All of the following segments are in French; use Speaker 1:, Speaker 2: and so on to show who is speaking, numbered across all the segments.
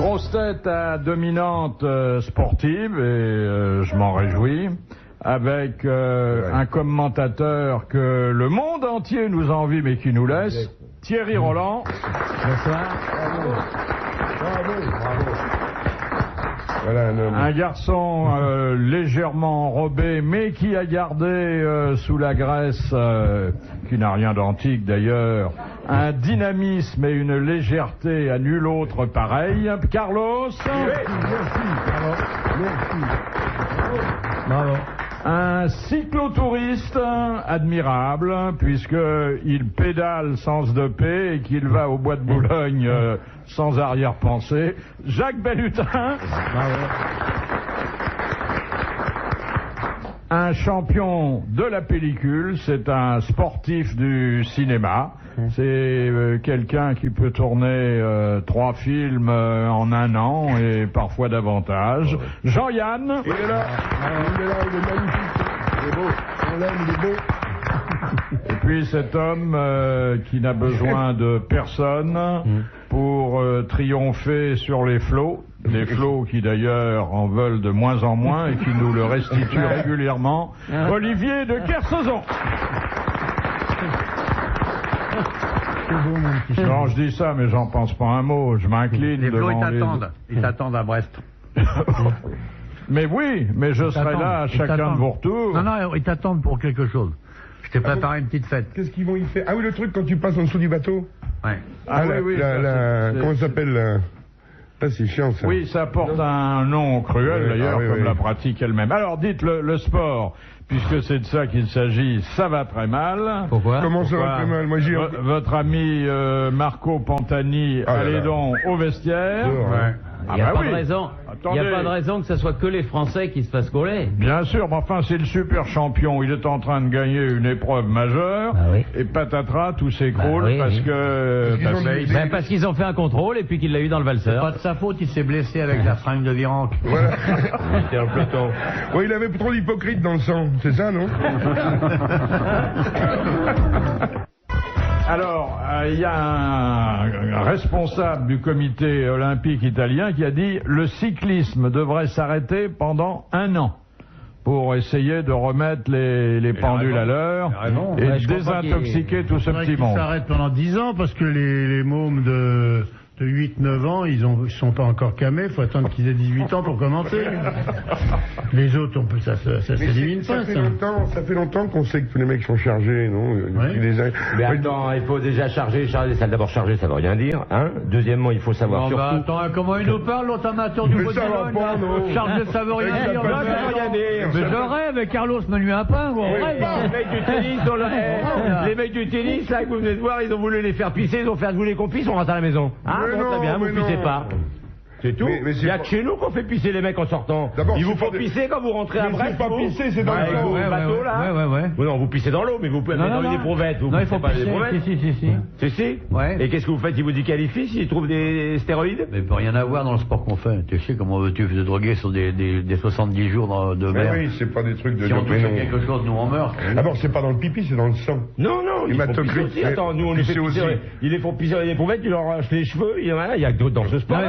Speaker 1: grosse tête à dominante sportive, et je m'en réjouis, avec un commentateur que le monde entier nous envie mais qui nous laisse, Thierry Roland.
Speaker 2: Bonsoir.
Speaker 3: Bravo. Voilà
Speaker 1: un garçon légèrement enrobé, mais qui a gardé sous la graisse, qui n'a rien d'antique d'ailleurs, un dynamisme et une légèreté à nul autre pareil. Carlos.
Speaker 3: Merci.
Speaker 2: Bravo.
Speaker 1: Un cyclotouriste admirable, puisqu'il pédale sans se doper et qu'il va au bois de Boulogne sans arrière-pensée. Jacques Bellutin.
Speaker 2: Bravo.
Speaker 1: Un champion de la pellicule, c'est un sportif du cinéma. C'est quelqu'un qui peut tourner 3 films en un an et parfois davantage. Jean-Yann.
Speaker 3: Il est là, il est magnifique. Il est beau, on l'aime, il est beau.
Speaker 1: Et puis cet homme qui n'a besoin de personne pour triompher sur les flots. Les flots qui d'ailleurs en veulent de moins en moins et qui nous le restituent régulièrement. Olivier de Kersauzon. Non, je dis ça, mais j'en pense pas un mot. Je m'incline devant
Speaker 2: Ils t'attendent à Brest.
Speaker 1: Mais oui, mais je serai là à chacun de vos retours.
Speaker 2: Non, ils t'attendent pour quelque chose. Je t'ai préparé une petite fête.
Speaker 3: Qu'est-ce qu'ils vont y faire? Ah oui, le truc quand tu passes en dessous du bateau.
Speaker 2: Ouais.
Speaker 1: Oui,
Speaker 3: comment ça s'appelle Ah, c'est chiant ça.
Speaker 1: Oui, ça porte un nom cruel d'ailleurs, comme la pratique elle-même. Alors dites le sport, puisque c'est de ça qu'il s'agit, ça va très mal.
Speaker 2: Pourquoi?
Speaker 3: Comment ça va très mal? Moi j'ai.
Speaker 1: Votre ami Marco Pantani, allez donc au vestiaire.
Speaker 4: Il n'y a pas de raison. Il n'y a pas de raison que ce soit que les Français qui se fassent gauler.
Speaker 1: Bien sûr, mais enfin c'est le super champion. Il est en train de gagner une épreuve majeure. Et patatras, tout s'écroule
Speaker 4: parce qu'ils ont fait un contrôle et puis qu'il l'a eu dans le valseur.
Speaker 2: Pas de sa faute, il s'est blessé avec la fringue de Virenque.
Speaker 3: Voilà. Il était en peloton. Oui, il avait trop d'hypocrite dans le sang, c'est ça, non?
Speaker 1: Alors, il y a un responsable du comité olympique italien qui a dit « Le cyclisme devrait s'arrêter pendant 1 an pour essayer de remettre les pendules à l'heure et de désintoxiquer tout ce petit monde. »
Speaker 5: Il s'arrête pendant 10 ans parce que les mômes de 8-9 ans, ils sont pas encore camés, faut attendre qu'ils aient 18 ans pour commencer. Les autres, ça s'élimine pas,
Speaker 3: ça fait longtemps qu'on sait que tous les mecs sont chargés, non?
Speaker 6: Mais attends, il faut déjà charger, ça d'abord charger, ça veut rien dire, hein. Deuxièmement, il faut savoir surtout...
Speaker 2: attends, comment il nous parle, l'autre amateur du football? Charger, ça veut rien dire. Mais je rêve, Carlos me nuit un pain, gros.
Speaker 6: Les mecs du tennis, là, que vous venez de voir, ils ont voulu les faire pisser, ils ont fait voulu qu'on pisse, on rentre à la maison. Ah, bon, très bien, vous pissez pas. C'est tout. Il y a que chez nous qu'on fait pisser les mecs en sortant. Il vous faut pisser quand vous rentrez à Brest.
Speaker 3: C'est pas pisser, c'est dans le
Speaker 6: bateau là.
Speaker 2: Ouais.
Speaker 6: Non, vous pissez dans l'eau, mais vous pouvez dans une éprouvette.
Speaker 2: Non, il faut pas des éprouvettes.
Speaker 6: Si.
Speaker 2: Ouais.
Speaker 6: Et qu'est-ce que vous faites? Il vous déqualifie s'il trouve des stéroïdes?
Speaker 2: Mais il peut rien avoir dans le sport qu'on fait. Tu sais comment veux-tu se droguer sur des 70 jours de mer?
Speaker 3: Oui, c'est pas des trucs de...
Speaker 2: Si on touche quelque chose, nous on meurt.
Speaker 3: D'abord, c'est pas dans le pipi, c'est dans le sang.
Speaker 6: Non, il faut pisser aussi. Attends, nous on les fait pisser. Ils les font pisser dans les éprouvettes, tu leur arraches les cheveux. Il y a que d'autres dans ce sport.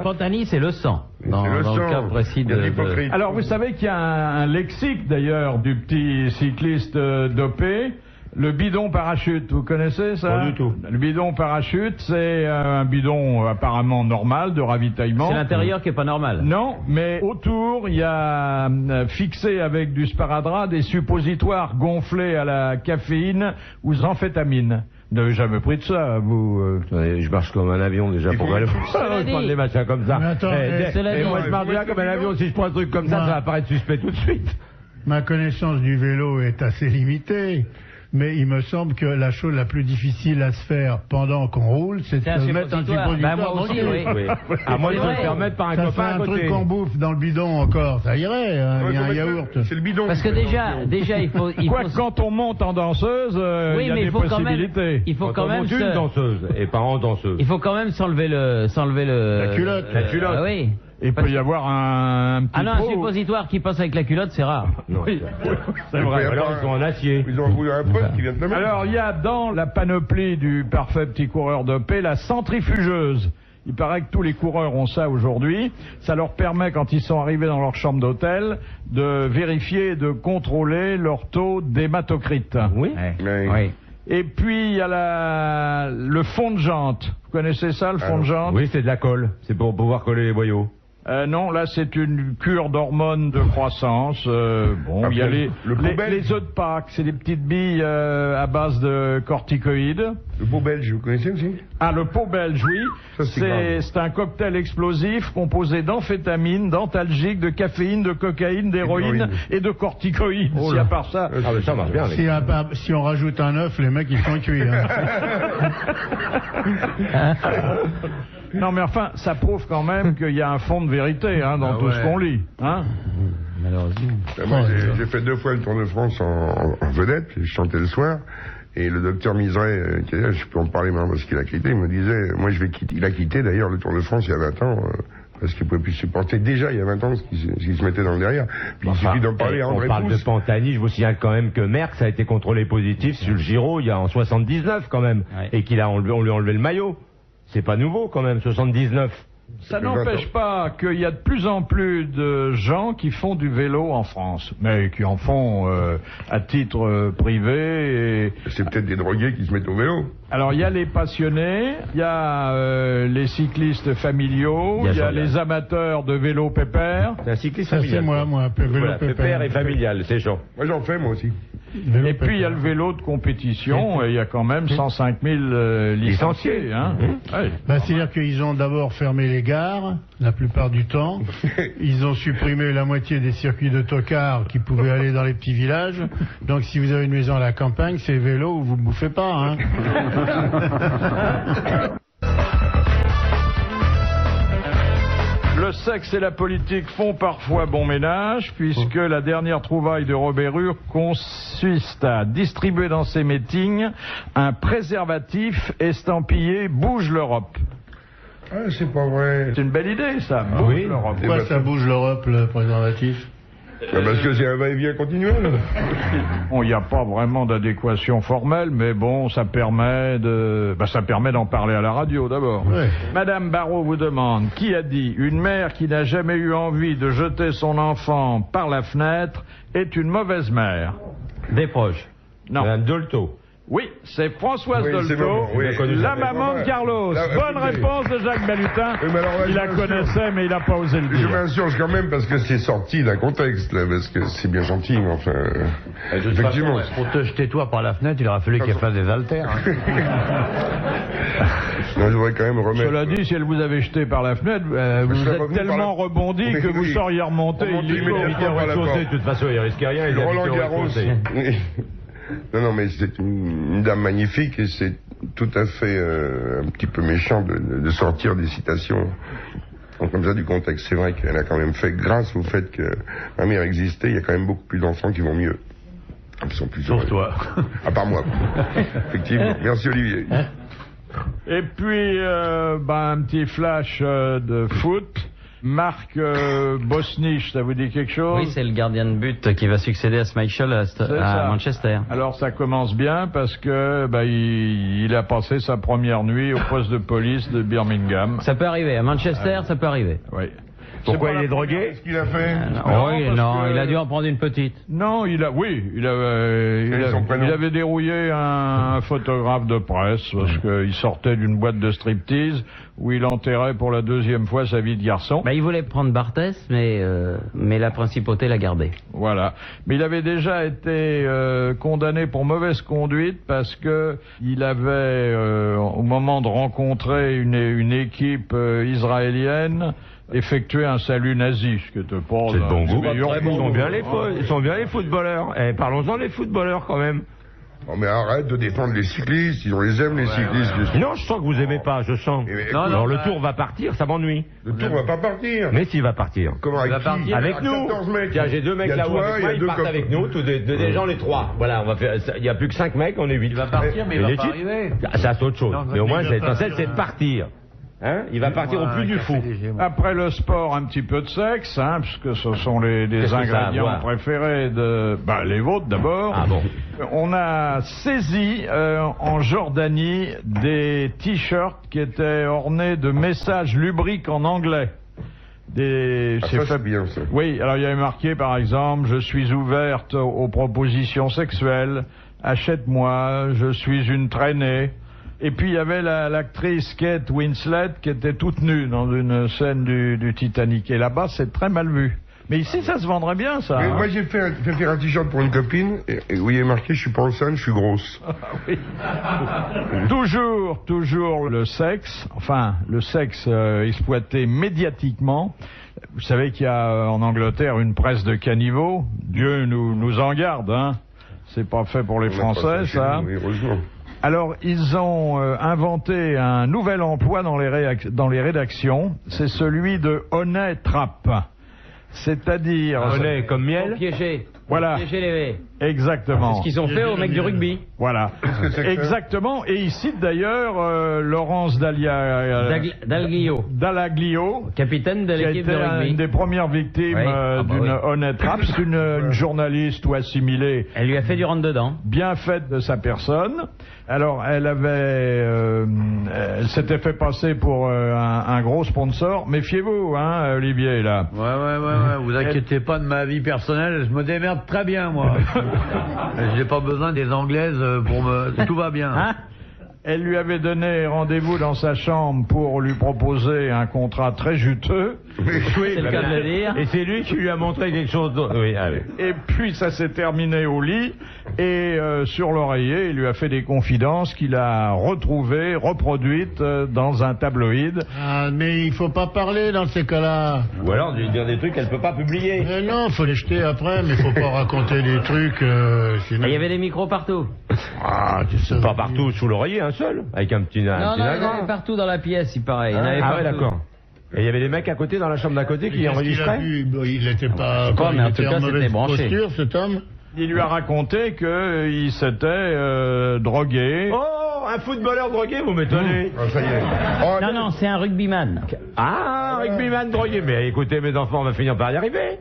Speaker 4: Pantani, c'est le sang. Dans le cas précis de...
Speaker 1: Alors vous savez qu'il y a un lexique d'ailleurs du petit cycliste dopé. Le bidon parachute, vous connaissez ça?
Speaker 6: Pas du tout.
Speaker 1: Le bidon parachute, c'est un bidon apparemment normal de ravitaillement.
Speaker 4: C'est l'intérieur qui est pas normal.
Speaker 1: Non, mais autour, il y a fixé avec du sparadrap des suppositoires gonflés à la caféine ou amphétamine. Vous n'avez jamais pris de ça, vous
Speaker 6: Je marche comme un avion déjà pour aller prendre des machins comme ça. Et moi je marche bien comme un avion, si je prends un truc comme ça va paraître suspect tout de suite.
Speaker 5: Ma connaissance du vélo est assez limitée. Mais il me semble que la chose la plus difficile à se faire pendant qu'on roule, c'est de se mettre un suppositoire.
Speaker 4: Moi aussi, oui.
Speaker 6: Moi, je peux le faire mettre par un copain à côté.
Speaker 5: Un truc qu'on bouffe dans le bidon encore, ça irait, il y a un yaourt.
Speaker 3: C'est le bidon.
Speaker 4: Parce que déjà, il faut...
Speaker 1: quand on monte en danseuse, il y a des possibilités.
Speaker 4: Il faut quand même...
Speaker 6: une danseuse, et pas en danseuse.
Speaker 4: Il faut quand même s'enlever
Speaker 5: la culotte.
Speaker 6: La culotte.
Speaker 4: Ah oui.
Speaker 1: Il peut y avoir un petit
Speaker 4: un suppositoire qui passe avec la culotte, c'est rare.
Speaker 1: Oui, c'est vrai.
Speaker 6: Alors ils sont en acier.
Speaker 3: Ils ont voulu un pote qui vient de le mettre.
Speaker 1: Alors il y a dans la panoplie du parfait petit coureur de paix la centrifugeuse Il paraît que tous les coureurs ont ça aujourd'hui. Ça leur permet, quand ils sont arrivés dans leur chambre d'hôtel, de vérifier et de contrôler leur taux d'hématocrite.
Speaker 6: Oui.
Speaker 4: Oui.
Speaker 1: Et puis, il y a le fond de jante. Vous connaissez ça, le fond de jante?
Speaker 6: Oui, c'est de la colle. C'est pour pouvoir coller les boyaux.
Speaker 1: Non, là, c'est une cure d'hormones de croissance. Il y a les œufs de Pâques, c'est des petites billes à base de corticoïdes.
Speaker 3: Le pot belge, vous connaissez aussi?
Speaker 1: Ah, le pot belge, oui. C'est un cocktail explosif composé d'amphétamines, d'antalgiques, de caféine, de cocaïne, d'héroïne et de corticoïdes.
Speaker 6: Oh,
Speaker 1: si à part ça...
Speaker 6: Ah, mais ça marche bien.
Speaker 5: Si on rajoute un œuf, les mecs, ils sont cuits. Hein.
Speaker 1: Non, mais enfin, ça prouve quand même qu'il y a un fond de vérité dans tout ce qu'on lit. Hein.
Speaker 4: Malheureusement.
Speaker 3: Moi, j'ai fait 2 fois le Tour de France en vedette, je chantais le soir, et le docteur Miseret, qui est là, je peux en parler maintenant parce qu'il a quitté, il me disait, moi je vais quitter, il a quitté d'ailleurs le Tour de France il y a 20 ans, parce qu'il ne pouvait plus supporter déjà il y a 20 ans ce qui se mettait dans le derrière. Puis il suffit d'en parler à André Pousse.
Speaker 6: On parle de Pantani, je vous signale quand même que Merckx a été contrôlé positif sur le Giro il y a en 79 quand même, et on lui a enlevé le maillot. C'est pas nouveau quand même, 79.
Speaker 1: Ça n'empêche pas qu'il y a de plus en plus de gens qui font du vélo en France, mais qui en font à titre privé. Et...
Speaker 3: C'est peut-être des drogués qui se mettent au vélo.
Speaker 1: Alors il y a les passionnés, il y a les cyclistes familiaux, il y a les amateurs de vélo pépère.
Speaker 6: C'est un cycliste familial.
Speaker 5: C'est moi, vélo
Speaker 6: pépère et familial, c'est chaud.
Speaker 3: Moi j'en fais moi aussi.
Speaker 1: Et puis il y a le vélo de compétition, et il y a quand même 105 000 licenciés. Hein. Ouais.
Speaker 5: C'est-à-dire qu'ils ont d'abord fermé les gares, la plupart du temps. Ils ont supprimé la moitié des circuits de tocards qui pouvaient aller dans les petits villages. Donc si vous avez une maison à la campagne, c'est vélo ou vous ne bouffez pas. Hein.
Speaker 1: Le sexe et la politique font parfois bon ménage, puisque la dernière trouvaille de Robert Hur consiste à distribuer dans ses meetings un préservatif estampillé « Bouge l'Europe ».
Speaker 3: Ah, c'est pas vrai.
Speaker 1: C'est une belle idée, ça. Bouge l'Europe.
Speaker 5: Pourquoi ça bouge l'Europe, le préservatif?
Speaker 3: Parce que c'est un va-et-vient continuel.
Speaker 1: Bon, il n'y a pas vraiment d'adéquation formelle, mais bon, ça permet d'en parler à la radio d'abord.
Speaker 5: Ouais.
Speaker 1: Madame Barrault vous demande, qui a dit une mère qui n'a jamais eu envie de jeter son enfant par la fenêtre est une mauvaise mère?
Speaker 6: Des proches.
Speaker 1: Non.
Speaker 6: Madame Dolto.
Speaker 1: Oui, c'est Françoise Dolto,
Speaker 3: la
Speaker 1: maman de Carlos. Bonne réponse de Jacques Balutin. Il la connaissait, mais il n'a pas osé le dire.
Speaker 3: Je m'insurge quand même parce que c'est sorti d'un contexte, là, parce que c'est bien gentil, mais enfin...
Speaker 2: effectivement. Pour te jeter toi par la fenêtre, il aurait fallu qu'elle fasse des haltères.
Speaker 3: Non, je voudrais quand même remettre...
Speaker 1: Cela dit, si elle vous avait jeté par la fenêtre, vous êtes tellement rebondi que vous sauriez remonter.
Speaker 6: Il de toute façon, il risque rien.
Speaker 3: Roland Garros. Non, mais c'est une dame magnifique et c'est tout à fait un petit peu méchant de sortir des citations comme ça du contexte. C'est vrai qu'elle a quand même fait, grâce au fait que ma mère existait, il y a quand même beaucoup plus d'enfants qui vont mieux. Qui sont plus heureux.
Speaker 2: Sauf toi.
Speaker 3: À part moi. Effectivement. Merci Olivier.
Speaker 1: Et puis, un petit flash de foot. Marc Bosnich, ça vous dit quelque chose?
Speaker 4: Oui, c'est le gardien de but qui va succéder à Schmeichel à Manchester.
Speaker 1: Alors ça commence bien parce que il a passé sa première nuit au poste de police de Birmingham.
Speaker 4: Ça peut arriver, à Manchester, ça peut arriver.
Speaker 1: Oui.
Speaker 6: Pourquoi il est drogué?
Speaker 3: Qu'est-ce qu'il a fait?
Speaker 4: Il a dû en prendre une petite.
Speaker 1: Non, il avait dérouillé un photographe de presse parce qu'il sortait d'une boîte de striptease où il enterrait pour la 2e fois sa vie de garçon.
Speaker 4: Il voulait prendre Barthès, mais la principauté l'a gardé.
Speaker 1: Voilà. Mais il avait déjà été condamné pour mauvaise conduite parce que il avait, au moment de rencontrer une équipe israélienne, effectuer un salut nazi, ce qui était pas...
Speaker 6: C'est de bon goût. Ils sont bien les footballeurs. Parlons-en des footballeurs quand même.
Speaker 3: Oh, mais arrête de défendre les cyclistes, ils les aiment les cyclistes.
Speaker 6: Non, je sens que vous aimez pas, je sens. Alors le tour va partir, ça m'ennuie.
Speaker 3: Le tour va pas partir.
Speaker 6: Mais s'il va partir.
Speaker 3: Comment avec qui?
Speaker 6: Avec nous. Tiens, j'ai 2 mecs là-haut avec moi, ils partent avec nous, des gens les 3. Voilà, on va faire. Il n'y a plus que 5 mecs, on est 8.
Speaker 2: Il va partir, mais il va pas arriver.
Speaker 6: Ça c'est autre chose. Mais au moins, l'étincelle, c'est de partir. Hein, il va partir au plus du fou.
Speaker 1: Après le sport, un petit peu de sexe, hein, puisque ce sont les ingrédients préférés de... les vôtres d'abord.
Speaker 6: Ah bon.
Speaker 1: On a saisi en Jordanie des t-shirts qui étaient ornés de messages lubriques en anglais.
Speaker 3: C'est bien ça.
Speaker 1: Oui, alors il y avait marqué par exemple, je suis ouverte aux propositions sexuelles, achète-moi, je suis une traînée. Et puis il y avait l'actrice Kate Winslet qui était toute nue dans une scène du Titanic. Et là-bas, c'est très mal vu. Mais ici, ça se vendrait bien, ça.
Speaker 3: Moi, j'ai fait faire un t-shirt pour une copine, et où il est marqué, je suis pas enceinte, je suis grosse.
Speaker 1: Oui. Toujours le sexe, enfin, le sexe exploité médiatiquement. Vous savez qu'il y a en Angleterre une presse de caniveaux. Dieu nous en garde, hein. C'est pas fait pour les Français, ça.
Speaker 3: Oui, heureusement.
Speaker 1: Alors, ils ont inventé un nouvel emploi dans les rédactions. C'est celui de honey trap. C'est-à-dire...
Speaker 6: Honey comme miel.
Speaker 4: Piéger.
Speaker 1: Voilà.
Speaker 4: Piéger les...
Speaker 1: Exactement.
Speaker 4: C'est ce qu'ils ont fait aux mecs du rugby.
Speaker 1: Voilà. Exactement. Et il cite d'ailleurs Laurence Dallaglio,
Speaker 4: capitaine de l'équipe de rugby.
Speaker 1: Qui était une des premières victimes d'une honey trap. C'est une journaliste ou assimilée.
Speaker 4: Elle lui a fait du rentre-dedans.
Speaker 1: Bien faite de sa personne. Alors, elle s'était fait passer pour un gros sponsor. Méfiez-vous, hein, Olivier, là.
Speaker 2: Ouais. Vous inquiétez pas de ma vie personnelle. Je me démerde très bien, moi. J'ai pas besoin des Anglaises pour me... Tout va bien.
Speaker 1: Hein? Elle lui avait donné rendez-vous dans sa chambre pour lui proposer un contrat très juteux.
Speaker 4: C'est le cas de le dire.
Speaker 6: Et c'est lui qui lui a montré quelque chose d'autre. Oui, allez.
Speaker 1: Et puis ça s'est terminé au lit. Et sur l'oreiller, il lui a fait des confidences qu'il a reproduites dans un tabloïd.
Speaker 5: Ah, mais il faut pas parler dans ces cas-là.
Speaker 6: Ou alors lui dire des trucs qu'elle peut pas publier.
Speaker 5: Non, faut les jeter après, mais faut pas raconter des trucs.
Speaker 4: Sinon... Il y avait des micros partout.
Speaker 5: Ah,
Speaker 6: pas partout sous l'oreiller, un seul, avec un petit.
Speaker 4: Non, il y en avait partout dans la pièce, il paraît.
Speaker 6: Ouais, d'accord. Et il y avait des mecs à côté, dans la chambre d'à côté, qui enregistraient.
Speaker 5: Il n'était pas.
Speaker 4: Mais en tout cas, c'était branché.
Speaker 5: Posture, cet homme.
Speaker 1: Il lui a raconté qu'il s'était drogué.
Speaker 6: Oh, un footballeur drogué, vous m'étonnez.
Speaker 3: Ça y est.
Speaker 4: Non, c'est un rugbyman.
Speaker 6: Ah, un rugbyman drogué. Mais écoutez, mes enfants, on va finir par y arriver.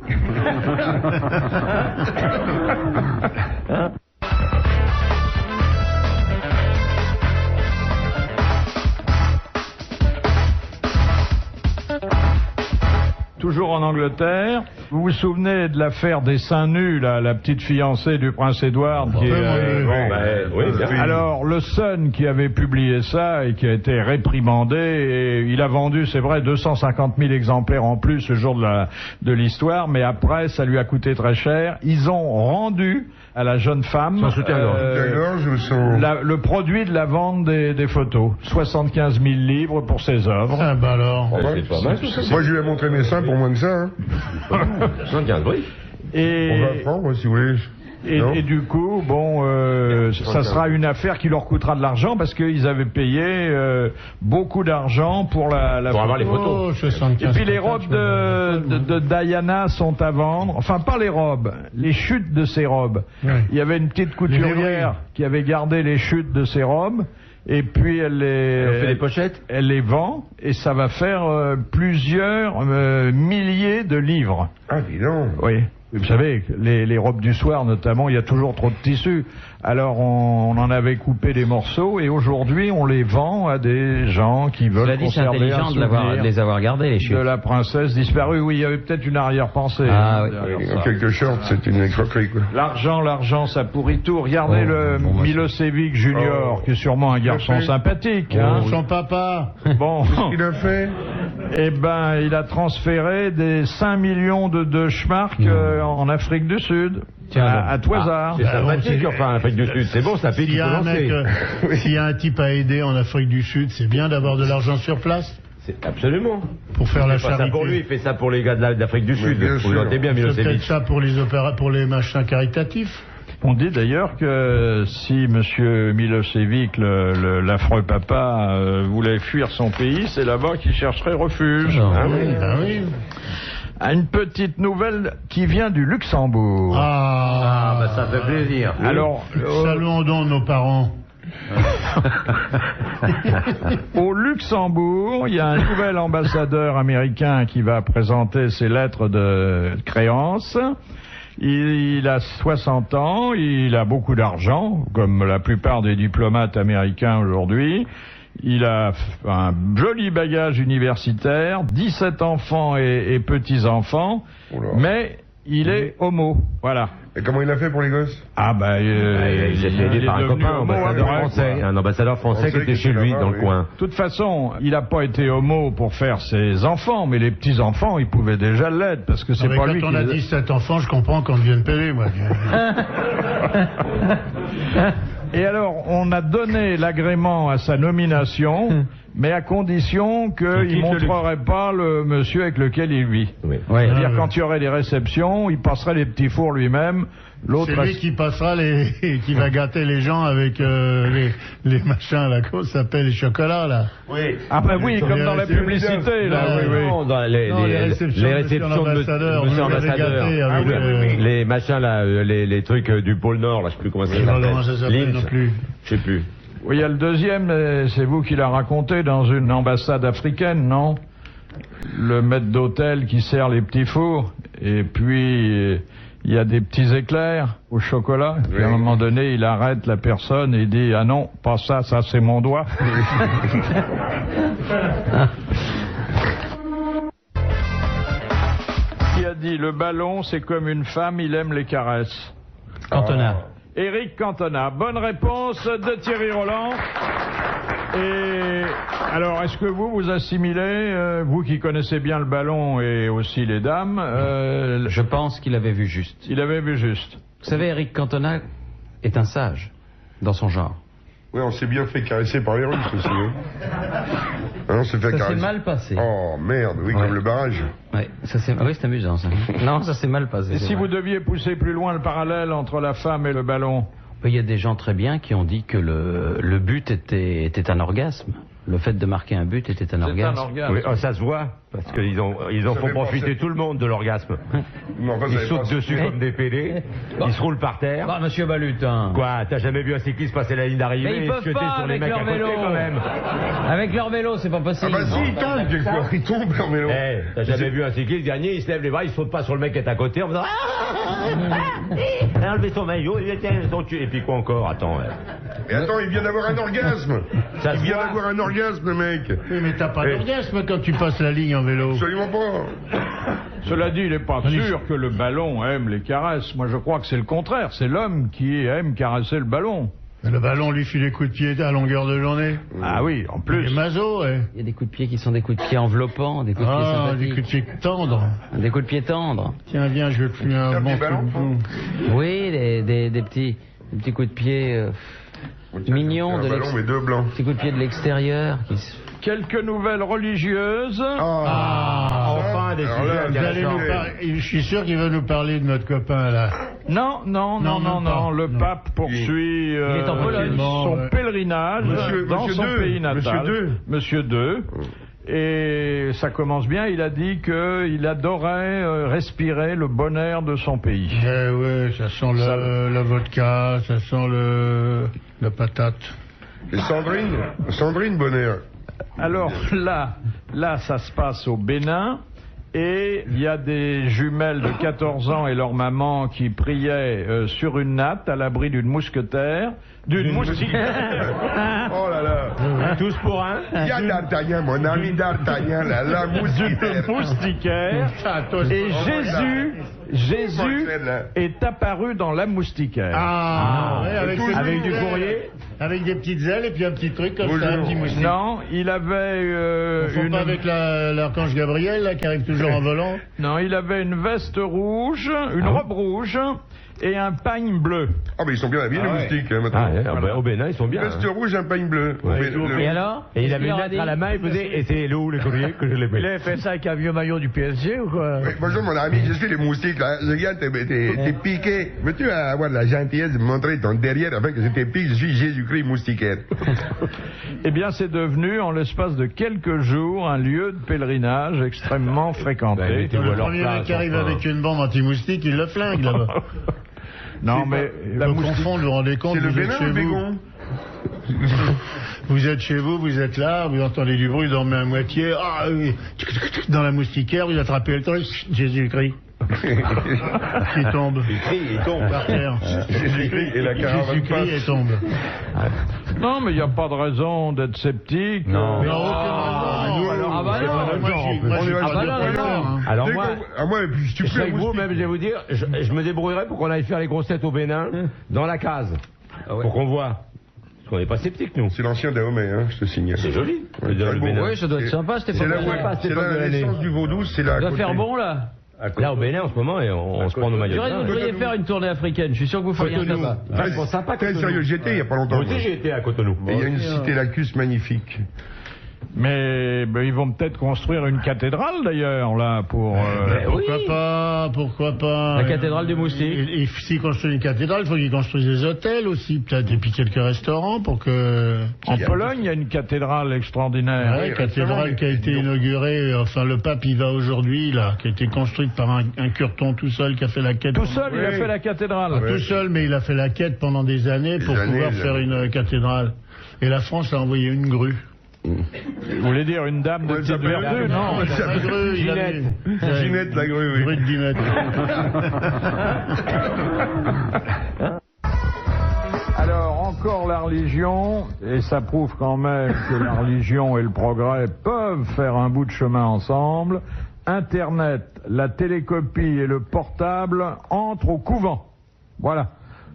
Speaker 1: Toujours en Angleterre. Vous vous souvenez de l'affaire des seins nus, la petite fiancée du prince Édouard qui Alors, le Sun qui avait publié ça et qui a été réprimandé, et il a vendu, c'est vrai, 250 000 exemplaires en plus le jour de l'histoire, mais après, ça lui a coûté très cher. Ils ont rendu à la jeune femme le produit de la vente des photos. 75 000 livres pour ses œuvres.
Speaker 5: Ah bah alors.
Speaker 6: C'est pas mal,
Speaker 3: moi, je lui ai montré mes seins pour moins que ça. Hein.
Speaker 6: 75, oui.
Speaker 3: On va prendre, si vous voulez.
Speaker 1: Et du coup, ça sera une affaire qui leur coûtera de l'argent parce qu'ils avaient payé beaucoup d'argent pour pour
Speaker 6: avoir les photos.
Speaker 1: Et puis les robes de Diana sont à vendre. Enfin, pas les robes, les chutes de ces robes. Oui. Il y avait une petite couturière qui avait gardé les chutes de ces robes. Et puis elle
Speaker 6: fait des pochettes.
Speaker 1: Elle les vend et ça va faire plusieurs milliers de livres.
Speaker 3: Ah, dis donc.
Speaker 1: Oui. Vous savez, les robes du soir notamment, il y a toujours trop de tissu. Alors on en avait coupé des morceaux et aujourd'hui on les vend à des gens qui veulent conserver un souvenir
Speaker 4: de les avoir gardés, les chutes.
Speaker 1: De la princesse disparue. Oui, il y avait peut-être une arrière-pensée.
Speaker 3: Ah oui. En quelque sorte, c'est une escroquerie, quoi.
Speaker 1: L'argent, ça pourrit tout. Regardez Milosevic Junior, qui est sûrement un garçon sympathique. Hein.
Speaker 5: Son papa.
Speaker 1: Bon.
Speaker 3: Qu'est-ce qu'il a fait?
Speaker 1: Eh ben, il a transféré des 5 millions de schmarks en Afrique du Sud. Tiens, à tout hasard.
Speaker 6: C'est sympathique, enfin, l'Afrique du Sud, c'est bon, ça pique, il faut lancer.
Speaker 5: S'il y a un type à aider en Afrique du Sud, c'est bien d'avoir de l'argent sur place.
Speaker 6: C'est absolument.
Speaker 5: Pour faire la charité.
Speaker 6: Ça pour lui, il fait ça pour les gars d'Afrique du Sud. Vous notez bien,
Speaker 5: Milosevic. C'est peut-être ça pour les pour les machins caritatifs.
Speaker 1: On dit d'ailleurs que si M. Milosevic, l'affreux papa, voulait fuir son pays, c'est là-bas qu'il chercherait refuge.
Speaker 5: Oui.
Speaker 1: Une petite nouvelle qui vient du Luxembourg.
Speaker 2: Ah, bah ça fait plaisir.
Speaker 1: Alors,
Speaker 5: saluons donc nos parents.
Speaker 1: Au Luxembourg, il y a un nouvel ambassadeur américain qui va présenter ses lettres de créance. Il a 60 ans, il a beaucoup d'argent, comme la plupart des diplomates américains aujourd'hui. Il a un joli bagage universitaire, 17 enfants et petits-enfants, mais il est homo, voilà.
Speaker 3: Et comment il a fait pour les gosses?
Speaker 4: Ah bah il est aidé par un copain, un ambassadeur français qui était chez lui dans le coin.
Speaker 1: De toute façon, il n'a pas été homo pour faire ses enfants, mais les petits-enfants, ils pouvaient déjà l'être, parce que c'est pas lui qui...
Speaker 5: Quand on a 17 enfants, je comprends qu'on devienne pédé, moi.
Speaker 1: Et alors, on a donné l'agrément à sa nomination, mais à condition qu'il ne montrerait pas le monsieur avec lequel il vit.
Speaker 4: Oui.
Speaker 1: C'est-à-dire, quand il y aurait des réceptions, il passerait les petits fours lui-même.
Speaker 5: C'est lui qui passera qui va gâter les gens avec les machins, là, comment ça s'appelle, les chocolats, là.
Speaker 1: Oui. Ah ben oui, comme dans la publicité, là.
Speaker 4: Non, dans les réceptions de monsieur ambassadeur. Les machins, là, les trucs du pôle Nord, là, je sais plus comment ça s'appelle.
Speaker 5: Non plus.
Speaker 4: Je sais plus.
Speaker 1: Oui, il y a le deuxième, c'est vous qui l'a raconté, dans une ambassade africaine, non? Le maître d'hôtel qui sert les petits fours, et puis il y a des petits éclairs au chocolat, et à un moment donné, il arrête la personne et dit « Ah non, pas ça, ça c'est mon doigt ». Qui a dit « Le ballon, c'est comme une femme, il aime les caresses ».
Speaker 6: Cantona.
Speaker 1: Éric Cantona. Bonne réponse de Thierry Roland. Et alors, est-ce que vous assimilez, vous qui connaissez bien le ballon et aussi les dames...
Speaker 6: Je pense qu'il avait vu juste.
Speaker 1: Il avait vu juste.
Speaker 6: Vous savez, Éric Cantona est un sage dans son genre.
Speaker 3: Oui, on s'est bien fait caresser par les Russes aussi. Hein. On s'est fait
Speaker 6: ça
Speaker 3: caresser.
Speaker 6: s'est mal passé.
Speaker 3: Oh merde, oui, comme le barrage.
Speaker 6: Ouais, oui, c'est amusant ça. Non, ça s'est mal passé.
Speaker 1: Et si vous deviez pousser plus loin le parallèle entre la femme et le ballon?
Speaker 6: Il y a des gens très bien qui ont dit que le but était un orgasme. Le fait de marquer un but était un orgasme.
Speaker 4: Oui, ça se voit, parce qu'ils en font profiter tout le monde de l'orgasme. Ils sautent dessus comme des pédés, ils se roulent par terre.
Speaker 6: Bah, monsieur Balutin.
Speaker 4: Quoi, t'as jamais vu un cycliste passer la ligne d'arrivée et se jeter sur les mecs à côté quand même?
Speaker 6: Avec leur vélo, c'est pas possible.
Speaker 3: Ah bah si, ils tombent leur vélo.
Speaker 4: T'as jamais vu un cycliste gagner, il se lève les bras, il saute pas sur le mec qui est à côté en faisant enlevez son maillot, et puis quoi encore? Attends.
Speaker 3: Et attends, il vient d'avoir un orgasme. Il vient d'avoir un orgasme, le mec.
Speaker 5: Oui, mais t'as pas d'orgasme quand tu passes la ligne en vélo.
Speaker 3: Absolument pas.
Speaker 1: Cela dit, il n'est pas sûr que le ballon aime les caresses. Moi, je crois que c'est le contraire. C'est l'homme qui aime caresser le ballon.
Speaker 5: Mais le ballon lui file des coups de pied à longueur de journée.
Speaker 1: Ah oui, en plus.
Speaker 5: Les masos, ouais.
Speaker 6: Il y a des coups de pied qui sont des coups de pied enveloppants, des coups de pied sympathiques.
Speaker 5: Des coups de pied tendres.
Speaker 6: Des coups de pied tendres.
Speaker 5: Tiens, viens, je vais te fumer un bon coup de bout.
Speaker 6: Oui, des petits coups de pied mignons.
Speaker 3: Un ballon, mais deux blancs.
Speaker 6: Des coups de pied de l'extérieur.
Speaker 1: Quelques nouvelles religieuses.
Speaker 4: Enfin, des sujets.
Speaker 5: Je suis sûr qu'il va nous parler de notre copain, là.
Speaker 1: Non. Le pape poursuit son pèlerinage dans son pays natal. Monsieur II. Et ça commence bien, il a dit qu'il adorait respirer le bon air de son pays.
Speaker 5: Oui, ça sent la vodka, ça sent la patate.
Speaker 3: Et Sandrine Bonheur.
Speaker 1: Alors là, ça se passe au Bénin. Et il y a des jumelles de 14 ans et leur maman qui priaient sur une natte à l'abri d'une mousquetaire. D'une moustiquaire.
Speaker 3: Oh là là.
Speaker 4: Tous pour un.
Speaker 3: Il y a d'Artagnan, mon ami d'Artagnan, la moustiquaire.
Speaker 1: Moustiquaire. Et Jésus est apparu dans la moustiquaire.
Speaker 5: Avec du courrier. Avec des petites ailes et puis un petit truc comme ça, un petit moustique.
Speaker 1: Non, il avait
Speaker 5: pas avec l'archange Gabriel là, qui arrive toujours en volant.
Speaker 1: Non, il avait une veste rouge, une robe rouge et un pagne bleu.
Speaker 3: Ah mais ils sont bien habillés les moustiques maintenant.
Speaker 4: Au Bénin ils sont bien.
Speaker 3: Veste rouge, un pagne bleu.
Speaker 6: Et alors?
Speaker 4: Et il avait une lettre à la main, il faisait et c'est où les courriers que je les mets.
Speaker 6: Il avait fait ça avec un vieux maillot du PSG ou quoi?
Speaker 3: Bonjour mon ami, je suis les moustiques là. Regarde, t'es piqué. Veux-tu avoir la gentillesse de me montrer ton derrière afin que je te pique? Je suis Jésus-Christ moustiquaire.
Speaker 1: Eh bien c'est devenu en l'espace de quelques jours un lieu de pèlerinage extrêmement fréquenté.
Speaker 5: Le premier mec qui arrive avec une bombe anti-moustique, il le flingue là-bas.
Speaker 1: Non mais
Speaker 5: la moustique, vous vous rendez compte?
Speaker 3: C'est le Bénin ou le Bégon?
Speaker 5: Vous êtes chez vous, vous êtes là, vous entendez du bruit, vous dormez à moitié, dans la moustiquaire, vous attrapez le truc, Jésus-Christ. Qui tombe.
Speaker 3: Il tombe
Speaker 5: par terre.
Speaker 3: Jésus-Christ et la caravane passe.
Speaker 5: Et tombe.
Speaker 1: Non, mais il n'y a pas de raison d'être sceptique.
Speaker 6: Non.
Speaker 5: Mais
Speaker 6: Alors moi, je sais que vous, même, je vais vous dire, je me débrouillerai pour qu'on aille faire les grosses têtes au Bénin, dans la case, pour qu'on voit. Parce qu'on n'est pas sceptiques, nous.
Speaker 3: C'est l'ancien Dahomey, hein, je te signale.
Speaker 6: C'est joli.
Speaker 3: Ouais,
Speaker 6: le Bénin.
Speaker 7: Oui, ça doit être sympa, c'était
Speaker 3: C'est la naissance du vaudou, c'est là.
Speaker 7: Ça doit faire bon, là.
Speaker 6: Là, au Bénin, en ce moment, on se prend nos maillots.
Speaker 7: Vous devriez faire une tournée africaine, je suis sûr que vous feriez un là-bas.
Speaker 3: Très sérieux, j'y étais il n'y a pas longtemps.
Speaker 6: Moi aussi, j'ai été à Cotonou.
Speaker 3: Et il y a une cité lacustre magnifique.
Speaker 1: Mais ils vont peut-être construire une cathédrale d'ailleurs là pour.
Speaker 5: Pourquoi pas
Speaker 7: La cathédrale du Moustique.
Speaker 5: Et s'ils construisent une cathédrale, il faut qu'ils construisent des hôtels aussi peut-être et puis quelques restaurants pour que.
Speaker 1: En Pologne, il y a une cathédrale extraordinaire.
Speaker 5: Ouais, cathédrale qui a été inaugurée. Enfin, le pape y va aujourd'hui là, qui a été construite par un curton tout seul qui a fait la quête.
Speaker 1: Tout seul, il a fait la cathédrale.
Speaker 5: Tout seul, mais il a fait la quête pendant des années pour pouvoir faire une cathédrale. Et la France a envoyé une grue.
Speaker 1: Vous voulez dire une dame de petite vertu, non?
Speaker 3: Ginette. Ginette la grue, oui.
Speaker 5: Grue de Ginette.
Speaker 1: Alors, encore la religion, et ça prouve quand même que la religion et le progrès peuvent faire un bout de chemin ensemble. Internet, la télécopie et le portable entrent au couvent. Voilà.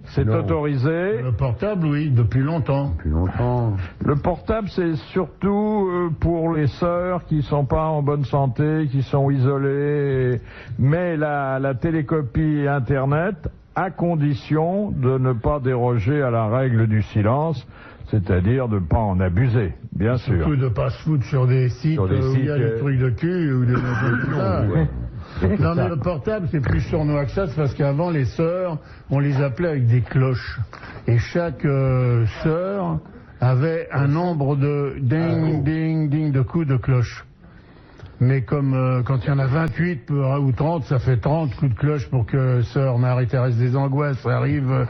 Speaker 1: C'est autorisé.
Speaker 5: Le portable, oui, depuis longtemps.
Speaker 1: Le portable, c'est surtout pour les sœurs qui sont pas en bonne santé, qui sont isolées. Mais la télécopie Internet, à condition de ne pas déroger à la règle du silence, c'est-à-dire de ne pas en abuser, bien sûr.
Speaker 5: Surtout de ne pas se foutre sur des sites où il y a des trucs de cul ou des trucs comme ça. Non, mais le portable, c'est plus sournois que ça, c'est parce qu'avant, les sœurs, on les appelait avec des cloches. Et chaque sœur avait un nombre de ding, ding, ding de coups de cloche. Mais comme quand il y en a 28 ou 30, ça fait 30 coups de cloche pour que sœur Marie-Thérèse des Angoisses arrive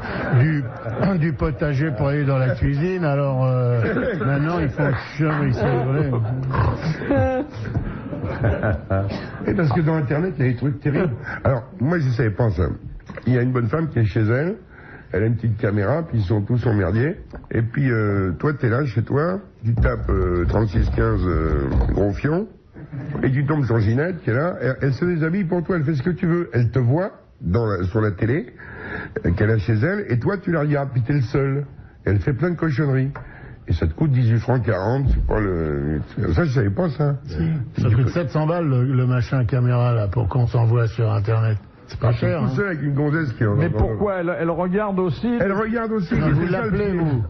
Speaker 5: du potager pour aller dans la cuisine. Alors maintenant, il faut chevrer, c'est vrai.
Speaker 3: Et parce que dans Internet, il y a des trucs terribles. Alors, moi, je ne savais pas ça. Il y a une bonne femme qui est chez elle, elle a une petite caméra, puis ils sont tous emmerdés. Et puis, toi, t'es là, chez toi, tu tapes 3615 gros fion, et tu tombes sur Ginette, qui est là, elle se déshabille pour toi, elle fait ce que tu veux. Elle te voit sur la télé, qu'elle a chez elle, et toi, tu la regardes, puis t'es le seul. Elle fait plein de cochonneries. Et ça te coûte 18 francs 40, c'est pas le... Ça, je savais pas, ça.
Speaker 5: Si, ça coûte 700 balles, le machin caméra, là, pour qu'on s'envoie sur Internet. C'est pas cher,
Speaker 3: tout seul avec une gonzesse qui en...
Speaker 1: Mais pourquoi elle regarde aussi?
Speaker 3: Elle regarde aussi.
Speaker 5: Vous l'appelez, vous?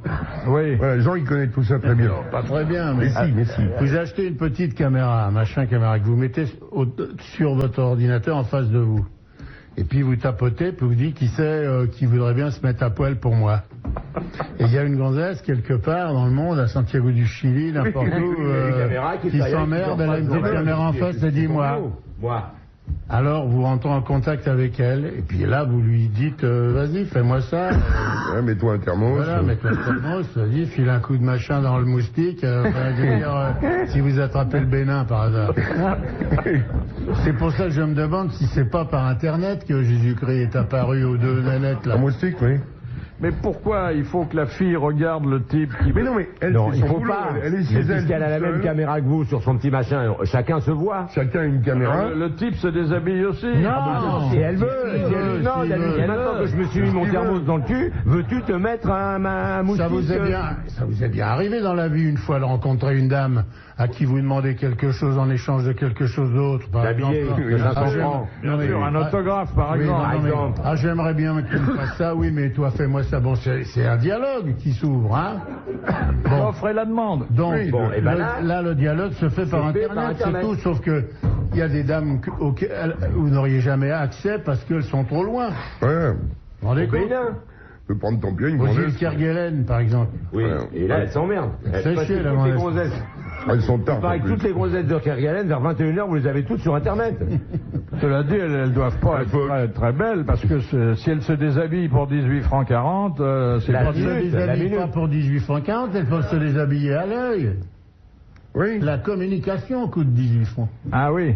Speaker 3: Oui. Voilà, Jean, il connaît tout ça très bien.
Speaker 5: Non, pas très bien, mais si. Vous achetez une petite caméra, un machin caméra, que vous mettez sur votre ordinateur en face de vous. Et puis vous tapotez, puis vous dites qui c'est qui voudrait bien se mettre à poil pour moi. Et il y a une gonzesse quelque part dans le monde, à Santiago du Chili, n'importe où, qui s'emmerde, elle a une petite caméra en face, elle dit moi. Alors vous rentrez en contact avec elle, et puis là vous lui dites vas-y, fais-moi ça.
Speaker 3: Ouais, mets-toi un thermos.
Speaker 5: Voilà, mets-toi un thermos, vas-y, file un coup de machin dans le moustique, si vous attrapez le Bénin par hasard. C'est pour ça que je me demande si c'est pas par Internet que Jésus-Christ est apparu aux deux nanettes là.
Speaker 3: Un moustique, oui.
Speaker 1: Mais pourquoi il faut que la fille regarde le type qui...
Speaker 3: Mais non, mais elle,
Speaker 6: non, il faut
Speaker 3: boulot,
Speaker 6: pas.
Speaker 3: Elle est chez elle.
Speaker 6: Puisqu'elle a la même caméra que vous sur son petit machin, chacun se voit.
Speaker 3: Chacun a une caméra.
Speaker 1: Le type se déshabille aussi.
Speaker 6: Non, si elle veut. Non, maintenant que je me suis mis mon thermos dans le cul, veux-tu te mettre un moustique?
Speaker 5: Ça vous est bien arrivé dans la vie une fois de rencontrer une dame à qui vous demandez quelque chose en échange de quelque chose d'autre.
Speaker 6: D'habiller,
Speaker 1: un autographe par exemple.
Speaker 5: J'aimerais bien que tu me fasses ça, oui, mais toi fais-moi ça. Bon, c'est un dialogue qui s'ouvre, hein.
Speaker 1: Bon. L'offre et la demande.
Speaker 5: Donc, là, le dialogue se fait par Internet, c'est tout, sauf que il y a des dames auxquelles vous n'auriez jamais accès parce qu'elles sont trop loin.
Speaker 3: Ouais.
Speaker 5: Vous rendez compte?
Speaker 3: Tu peux prendre ton pied, une
Speaker 5: gonzesse. Kerguelen, par exemple.
Speaker 6: Oui, et là, elle s'emmerde.
Speaker 5: C'est chier, la gonzesse.
Speaker 3: Elles sont
Speaker 6: Il
Speaker 3: tard.
Speaker 6: paraît que toutes les grossettes de Kerguelen, vers 21h, vous les avez toutes sur Internet.
Speaker 1: Cela dit, elles ne doivent pas être très, très belles, parce que si elles se déshabillent pour 18 francs 40, c'est
Speaker 5: Elles
Speaker 1: pas
Speaker 5: ne se déshabillent pas pour 18 francs 40, elles peuvent se déshabiller à l'œil.
Speaker 3: Oui.
Speaker 5: La communication coûte 18 francs.
Speaker 1: Ah oui.